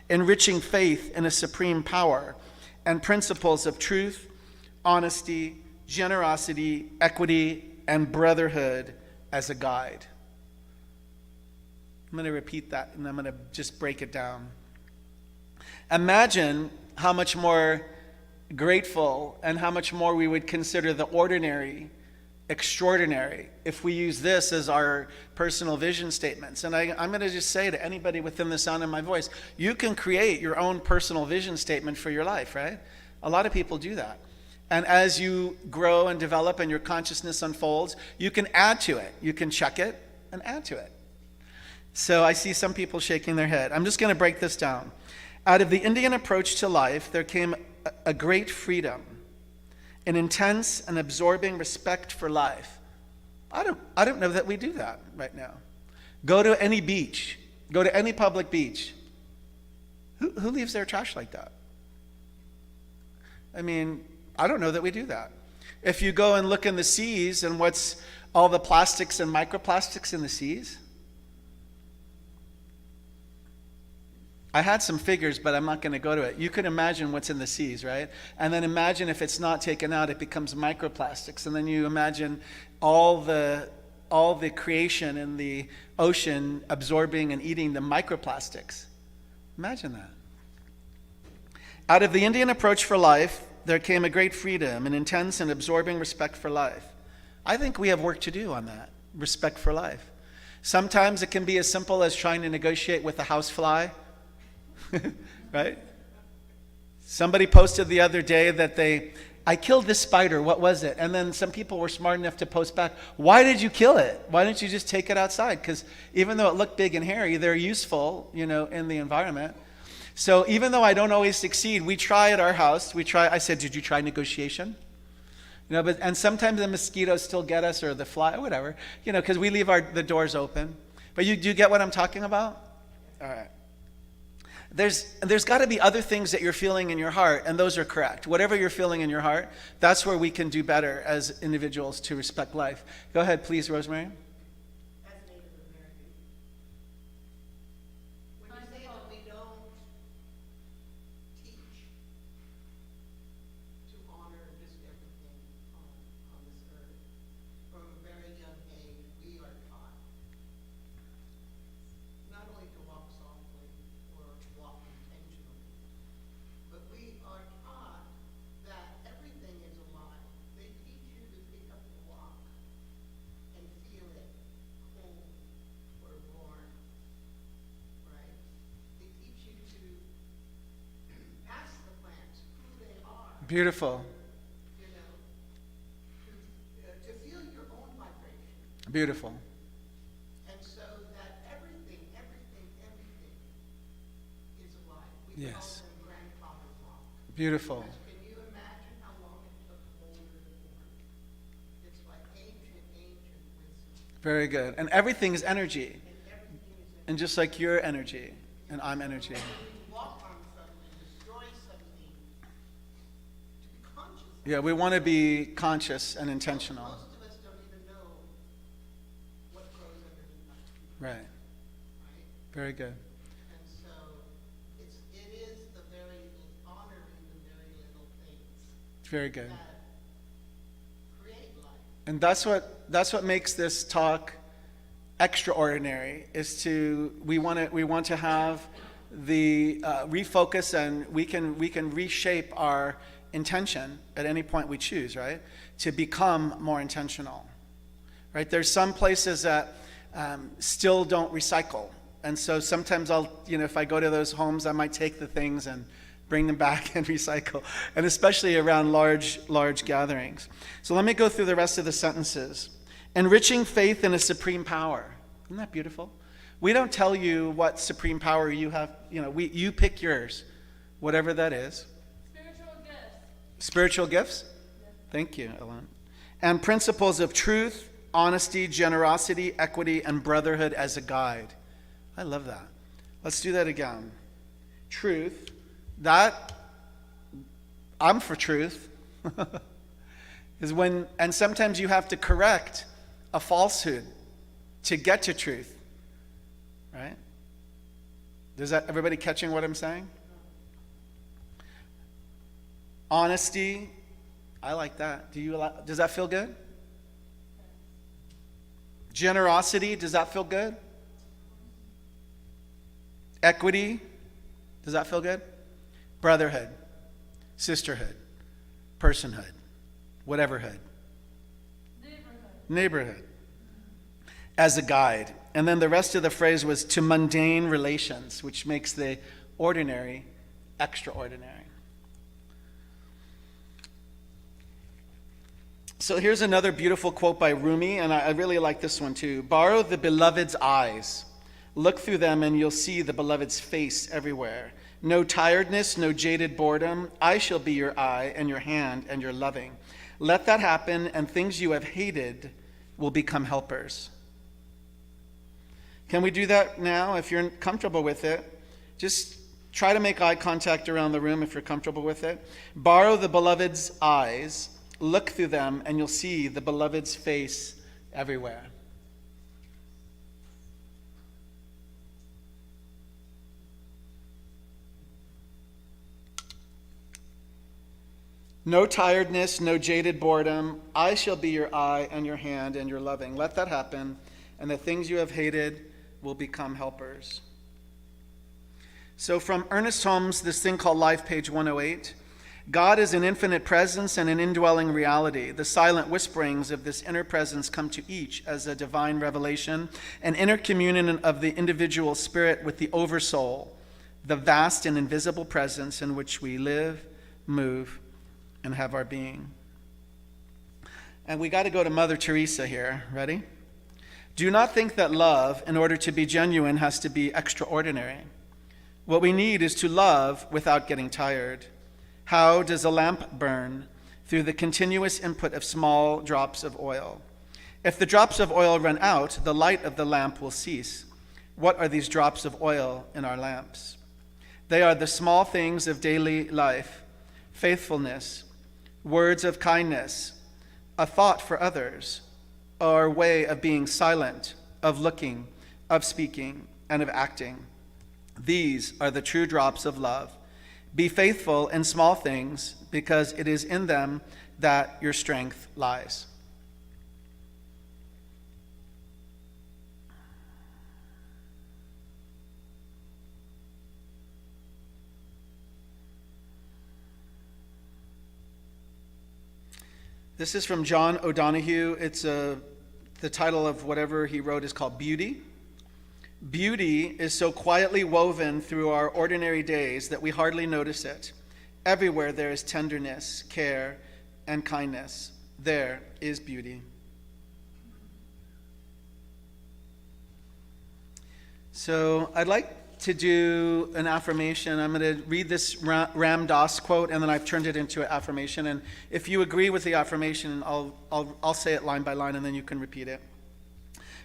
enriching faith in a supreme power, and principles of truth, honesty, generosity, equity, and brotherhood as a guide. I'm going to repeat that, and I'm going to just break it down. Imagine how much more grateful and how much more we would consider the ordinary extraordinary if we use this as our personal vision statements. And I'm going to just say to anybody within the sound of my voice, you can create your own personal vision statement for your life, right? A lot of people do that. And as you grow and develop and your consciousness unfolds, you can add to it. You can check it and add to it. So I see some people shaking their head. I'm just going to break this down. Out of the Indian approach to life, there came a great freedom, an intense and absorbing respect for life. I don't know that we do that right now. Go to any beach. Go to any public beach. Who leaves their trash like that? I mean, I don't know that we do that. If you go and look in the seas and what's all the plastics and microplastics in the seas, I had some figures, but I'm not going to go to it. You can imagine what's in the seas, right? And then imagine if it's not taken out, it becomes microplastics. And then you imagine all the creation in the ocean absorbing and eating the microplastics. Imagine that. Out of the Indian approach for life, there came a great freedom, an intense and absorbing respect for life. I think we have work to do on that, respect for life. Sometimes it can be as simple as trying to negotiate with a housefly. Right? Somebody posted the other day that I killed this spider, what was it? And then some people were smart enough to post back, why did you kill it? Why didn't you just take it outside? Because even though it looked big and hairy, they're useful, in the environment. So even though I don't always succeed, we try at our house. I said, did you try negotiation? And sometimes the mosquitoes still get us, or the fly, or whatever, because we leave the doors open. But do you get what I'm talking about? All right. There's got to be other things that you're feeling in your heart, and those are correct. Whatever you're feeling in your heart, that's where we can do better as individuals to respect life. Go ahead, please, Rosemary. As Native American, when you say that we don't teach to honor just everything on this earth, from a very young age, we are taught not only to walk softly or walk intentionally, but we are taught that everything is alive. They teach you to pick up the rock and feel it cold or warm, right? They teach you to ask the plants who they are, Beautiful. to feel your own vibration. Beautiful. And so that everything is alive. We Yes. call them grandfather rock. Beautiful. Can you imagine how long it took older to form? It's like ancient wisdom. Very good. And everything is energy. And everything is And just like you're energy, and I'm energy. to walk on something, destroy something, to be conscious. Yeah, we want to be conscious and intentional. Most of us don't even know what grows underneath our feet, Right. right? Very good. And so it is the very honoring the very little things Very good. that create life. And that's what makes this talk extraordinary, is we want to have the refocus, and we can reshape our intention at any point we choose, right? To become more intentional, right? There's some places that still don't recycle. And so sometimes if I go to those homes, I might take the things and bring them back and recycle, and especially around large gatherings. So let me go through the rest of the sentences. Enriching faith in a supreme power. Isn't that beautiful? We don't tell you what supreme power you have. You pick yours, whatever that is. Spiritual gifts. Spiritual gifts? Thank you, Ellen. And principles of truth, honesty, generosity, equity, and brotherhood as a guide. I love that. Let's do that again. Truth. I'm for truth. And sometimes you have to correct a falsehood to get to truth. Right? Everybody catching what I'm saying? Honesty. I like that. Does that feel good? Generosity, does that feel good? Equity, does that feel good? Brotherhood, sisterhood, personhood, whateverhood. Neighborhood. As a guide. And then the rest of the phrase was to mundane relations, which makes the ordinary extraordinary. So here's another beautiful quote by Rumi, and I really like this one too. Borrow the beloved's eyes. Look through them and you'll see the beloved's face everywhere. No tiredness, no jaded boredom. I shall be your eye and your hand and your loving. Let that happen and things you have hated will become helpers. Can we do that now? If you're comfortable with it, just try to make eye contact around the room if you're comfortable with it. Borrow the beloved's eyes. Look through them and you'll see the beloved's face everywhere. No tiredness, no jaded boredom. I shall be your eye and your hand and your loving. Let that happen, and the things you have hated will become helpers. So from Ernest Holmes, this thing called Life, page 108. God is an infinite presence and an indwelling reality. The silent whisperings of this inner presence come to each as a divine revelation, an inner communion of the individual spirit with the oversoul, the vast and invisible presence in which we live, move, and have our being. And we got to go to Mother Teresa here. Ready? Do not think that love, in order to be genuine, has to be extraordinary. What we need is to love without getting tired. How does a lamp burn? Through the continuous input of small drops of oil. If the drops of oil run out, the light of the lamp will cease. What are these drops of oil in our lamps? They are the small things of daily life, faithfulness, words of kindness, a thought for others, our way of being silent, of looking, of speaking, and of acting. These are the true drops of love. Be faithful in small things, because it is in them that your strength lies. This is from John O'Donohue. It's the title of whatever he wrote is called Beauty. Beauty is so quietly woven through our ordinary days that we hardly notice it. Everywhere there is tenderness, care, and kindness. There is beauty. So I'd like to do an affirmation. I'm going to read this Ram Dass quote, and then I've turned it into an affirmation. And if you agree with the affirmation, I'll say it line by line, and then you can repeat it.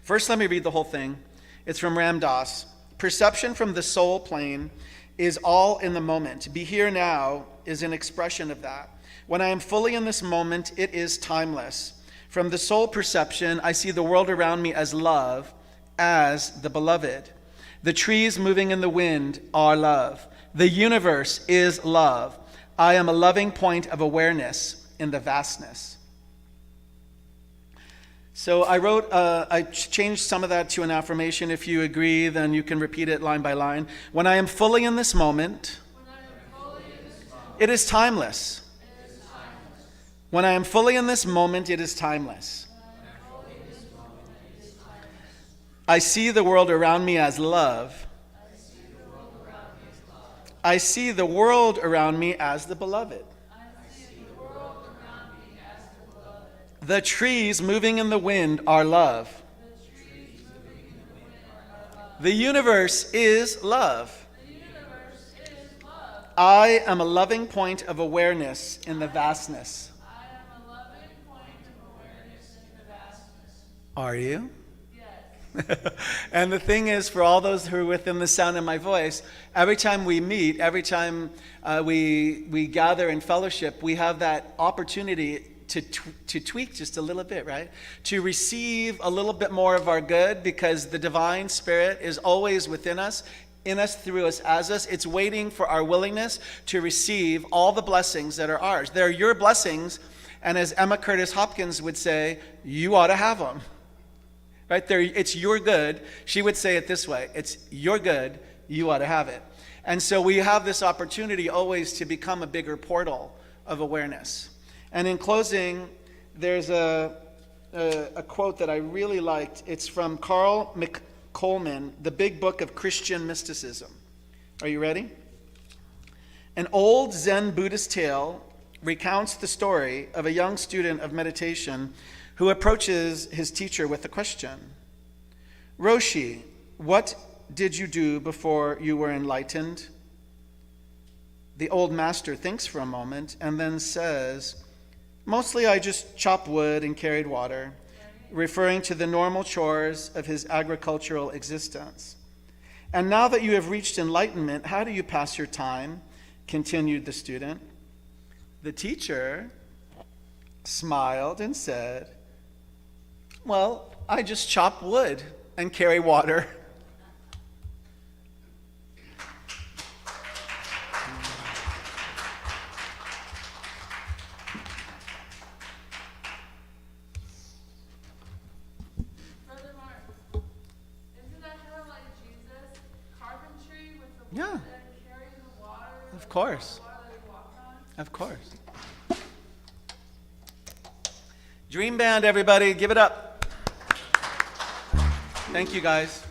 First, let me read the whole thing. It's from Ram Dass. Perception from the soul plane is all in the moment. Be here now is an expression of that. When I am fully in this moment, it is timeless. From the soul perception, I see the world around me as love, as the beloved. The trees moving in the wind are love. The universe is love. I am a loving point of awareness in the vastness. So I changed some of that to an affirmation. If you agree, then you can repeat it line by line. When I am fully in this moment, it is timeless. When I am fully in this moment, it is timeless. I see the world around me as love. I see the world around me as the beloved. The trees moving in the wind are love. The universe is love. I am a loving point of awareness in the vastness. Are you? And the thing is, for all those who are within the sound of my voice, every time we meet, every time we gather in fellowship, we have that opportunity to tweak just a little bit, right? To receive a little bit more of our good, because the divine spirit is always within us, in us, through us, as us. It's waiting for our willingness to receive all the blessings that are ours. They're your blessings, and as Emma Curtis Hopkins would say, you ought to have them. Right there, it's your good. She would say it this way: it's your good, you ought to have it. And so we have this opportunity always to become a bigger portal of awareness. And in closing, there's a quote that I really liked. It's from Carl McColman, The Big Book of Christian Mysticism. Are you ready? An old Zen Buddhist tale recounts the story of a young student of meditation who approaches his teacher with a question. Roshi, what did you do before you were enlightened? The old master thinks for a moment and then says, mostly I just chopped wood and carried water, referring to the normal chores of his agricultural existence. And now that you have reached enlightenment, how do you pass your time? Continued the student. The teacher smiled and said, well, I just chop wood and carry water. Brother Mark, isn't that kind of like Jesus? Carpentry with the wood Yeah. and carrying the water? Of course. The water that he walked on? Of course. Dream Band, everybody, give it up. Thank you, guys.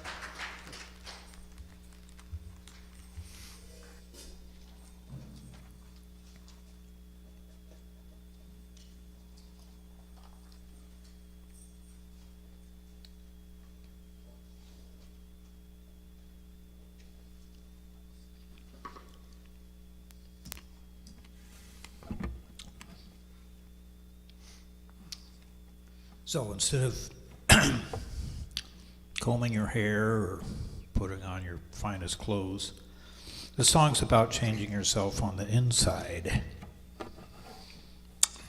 So instead of combing your hair or putting on your finest clothes, the song's about changing yourself on the inside.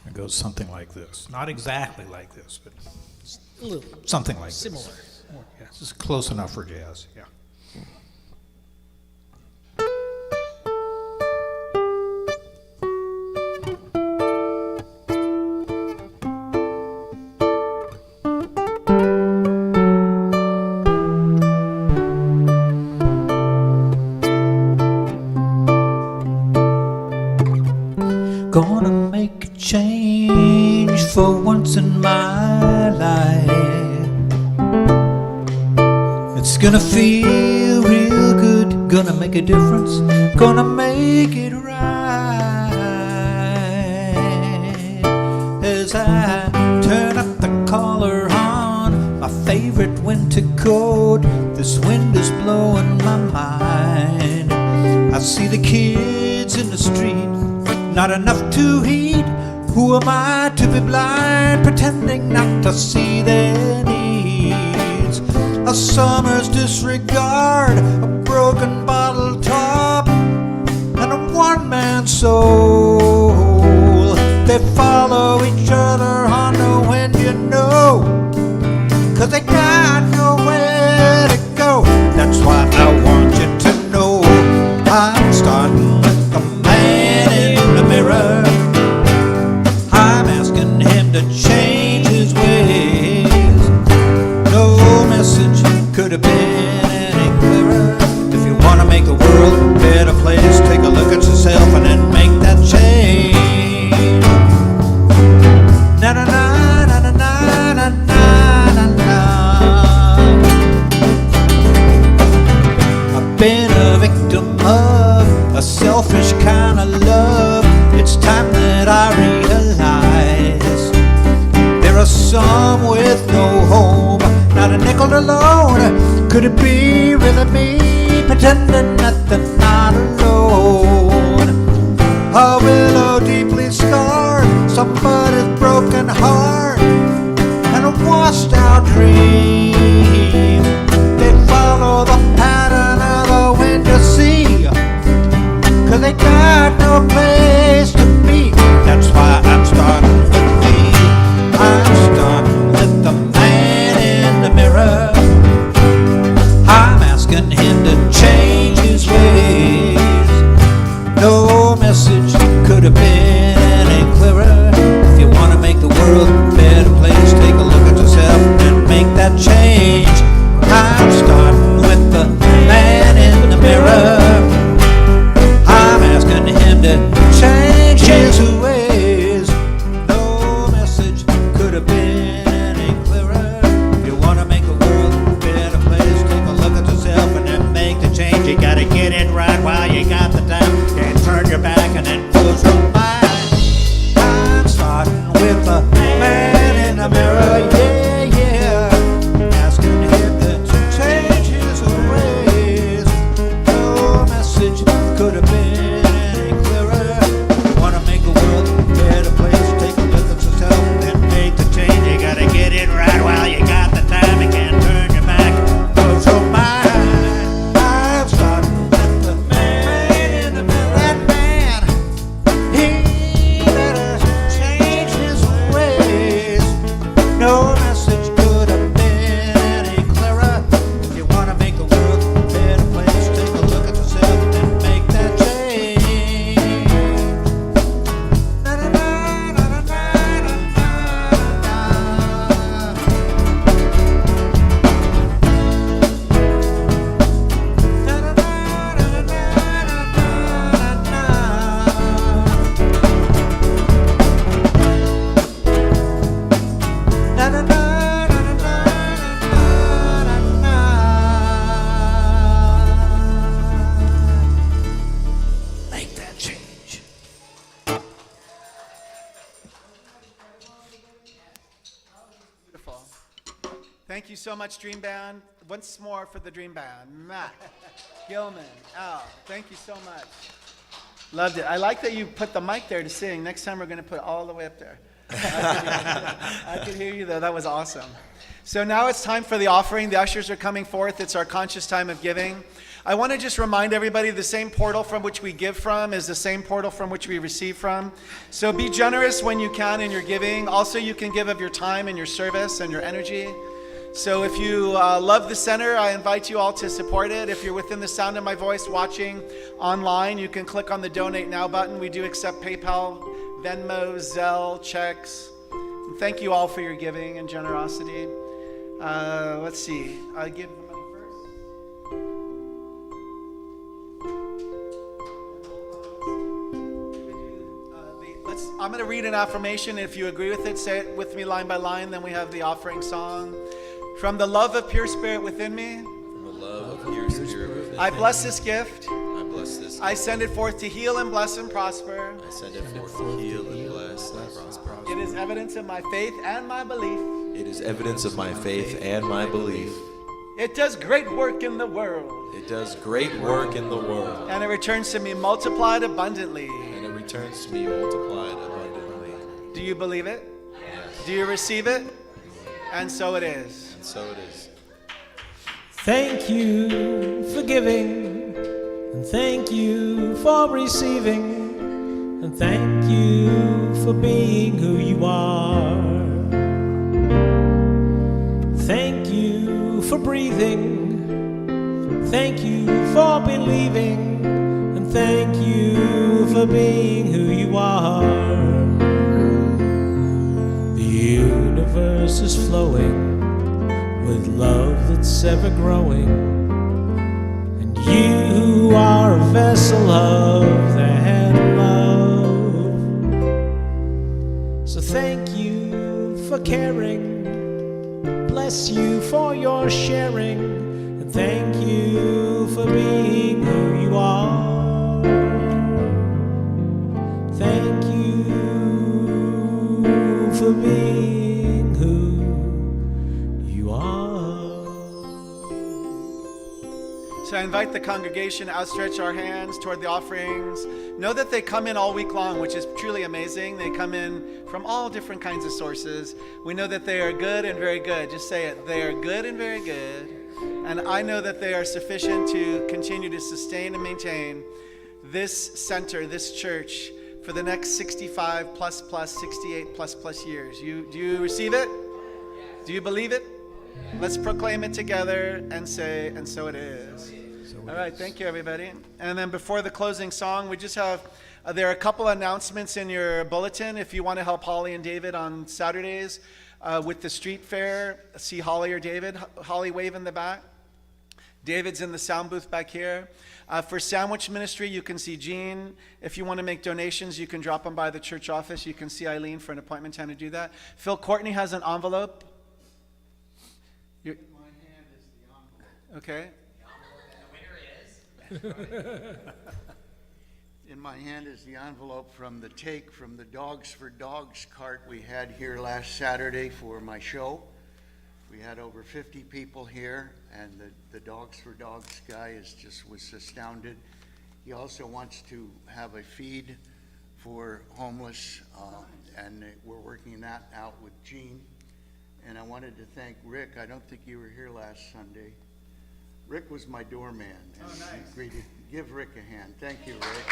It goes something like this. Not exactly like this, but A little something like similar. this. Yeah, it's close enough for jazz, yeah. Gonna make a change for once in my life. It's gonna feel real good, gonna make a difference, gonna make it right. As I turn up the collar on my favorite winter coat, this wind is blowing my mind. I see the kids in the street, not enough to eat. Who am I to be blind, pretending not to see their needs? A summer's disregard, a broken bottle top, and a one-man soul. They follow each other on the wind, you know, 'cause they got nowhere to go. That's why I want you to know I'm starting with the man in the mirror. I'm asking him to change his ways. No message could have been any clearer. If you want to make the world a better place, take a look at yourself and then make that change. Na na na na na na na na na. I've been a victim of a selfish kind of love. It's time that I realize there are some with no home, not a nickel alone. Could it be really me, pretending that they're not alone? A willow deeply scarred, somebody's broken heart, and a washed out dream. Thank you so much, Dream Band. Once more for the Dream Band. Matt, Gilman, Al, thank you so much. Loved it. I like that you put the mic there to sing. Next time we're going to put it all the way up there. I could hear you, though. That was awesome. So now it's time for the offering. The ushers are coming forth. It's our conscious time of giving. I want to just remind everybody the same portal from which we give from is the same portal from which we receive from. So be generous when you can in your giving. Also, you can give of your time and your service and your energy. So if you love the center, I invite you all to support it. If you're within the sound of my voice watching online, you can click on the Donate Now button. We do accept PayPal, Venmo, Zelle, checks. And thank you all for your giving and generosity. Let's see. I'll give the money first. I'm going to read an affirmation. If you agree with it, say it with me line by line. Then we have the offering song. From the love of pure spirit within me, From the love of pure spirit within I me, bless this gift. I bless this. I send it forth to heal and bless and prosper. I send it forth to heal and bless and prosper. It is evidence of my faith and my belief. It is evidence of my faith and my belief. It does great work in the world. It does great work in the world, And it returns to me multiplied abundantly. and it returns to me multiplied abundantly. Do you believe it? Yes, Do you receive it? And so it is. and so it is. Thank you for giving, and thank you for receiving, and thank you for being who you are. Thank you for breathing, thank you for believing, and thank you for being who you are. The universe is flowing with love that's ever growing, and you are a vessel of that love. So thank you for caring, bless you for your sharing, and thank you for being who you are. Thank you for being who you are. So I invite the congregation to outstretch our hands toward the offerings. Know that they come in all week long, which is truly amazing. They come in from all different kinds of sources. We know that they are good and very good. Just say it. They are good and very good. And I know that they are sufficient to continue to sustain and maintain this center, this church, for the next 65 plus, 68 plus years. Do you receive it? Do you believe it? Let's proclaim it together and say, and so it is. All right, thank you, everybody. And then before the closing song, we just have, there are a couple announcements in your bulletin. If you want to help Holly and David on Saturdays with the street fair, see Holly or David. Holly, wave in the back. David's in the sound booth back here. For sandwich ministry, you can see Jean. If you want to make donations, you can drop them by the church office. You can see Eileen for an appointment time to do that. Phil Courtney has an envelope. My hand is the envelope. Okay. In my hand is the envelope from the take from the Dogs for Dogs cart we had here last Saturday for my show. We had over 50 people here, and the Dogs for Dogs guy was astounded. He also wants to have a feed for homeless, and we're working that out with Gene. And I wanted to thank Rick. I don't think you were here last Sunday. Rick was my doorman. And he greeted. Give Rick a hand. Thank you, Rick.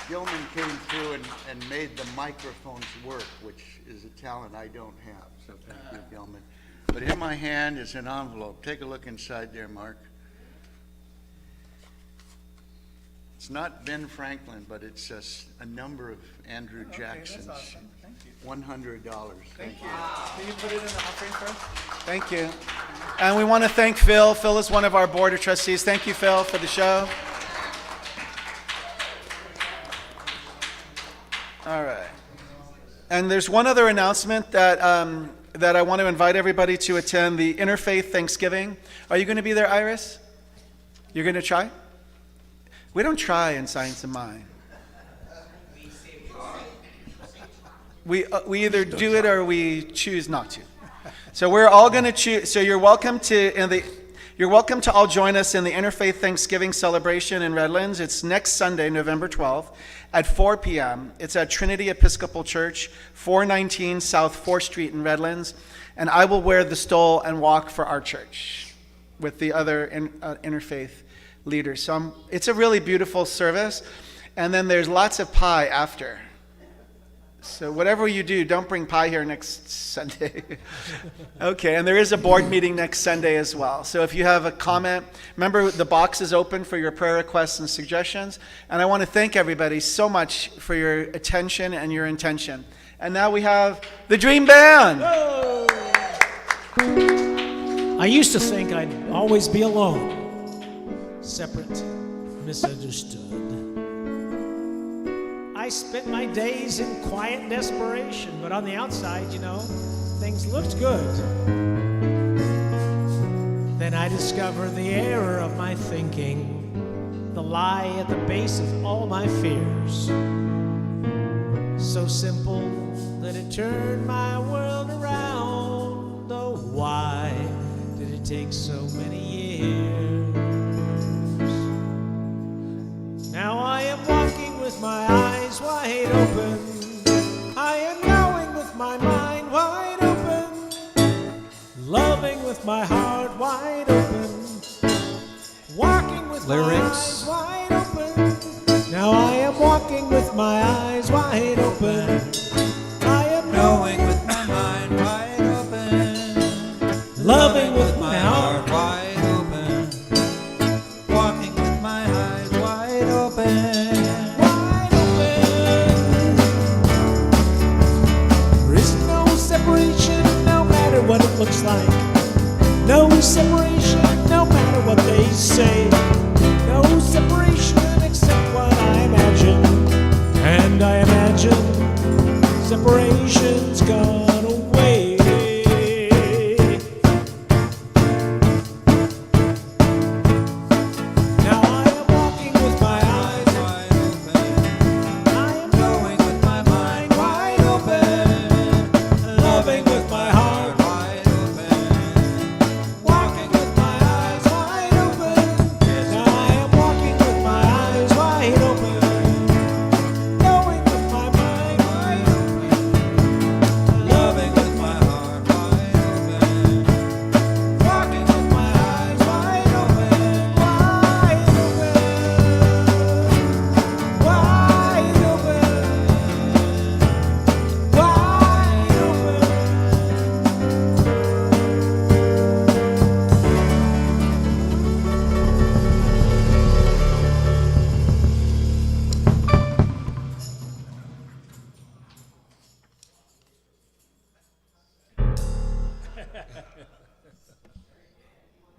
Gilman came through and made the microphones work, which is a talent I don't have. So thank you, Gilman. But in my hand is an envelope. Take a look inside there, Mark. It's not Ben Franklin, but it's a number of Andrew Jackson's. That's awesome. Thank you. $100. Thank you. Can you put it in the offering first? Thank you. And we want to thank Phil. Phil is one of our board of trustees. Thank you, Phil, for the show. All right. And there's one other announcement that that I want to invite everybody to attend, the Interfaith Thanksgiving. Are you going to be there, Iris? You're going to try? We don't try in Science of Mind. We either do it or we choose not to. So we're all going to choose. So you're welcome to all join us in the Interfaith Thanksgiving celebration in Redlands. It's next Sunday, November 12th at 4 p.m. It's at Trinity Episcopal Church, 419 South 4th Street in Redlands. And I will wear the stole and walk for our church with the other interfaith leaders. So it's a really beautiful service. And then there's lots of pie after. So whatever you do, don't bring pie here next Sunday. Okay, and there is a board meeting next Sunday as well. So if you have a comment, remember the box is open for your prayer requests and suggestions. And I want to thank everybody so much for your attention and your intention. And now we have the Dream Band. I used to think I'd always be alone, separate, misunderstood. I spent my days in quiet desperation, but on the outside, things looked good. Then I discovered the error of my thinking, the lie at the base of all my fears. So simple that it turned my world around. Oh, why did it take so many years? Now I am walking with my eyes wide open. I am knowing with my mind wide open. Loving with my heart wide open. Walking with my eyes wide open. Now I am walking with my eyes wide open. I am knowing with my mind wide open. Loving with my heart wide open. Walking with my eyes wide open. Wide open. There is no separation, no matter what it looks like. No separation, no matter what they say. No separation except what I imagine. And I imagine separation's gone away. Now I am walking with my eyes wide open. I am going with my mind wide open. Loving with my heart wide open. Walking with my eyes wide open. Now I am walking with my eyes wide open. Going with my mind wide open. Loving with my heart wide open. Walking with my eyes wide open. Wide open. Wide open.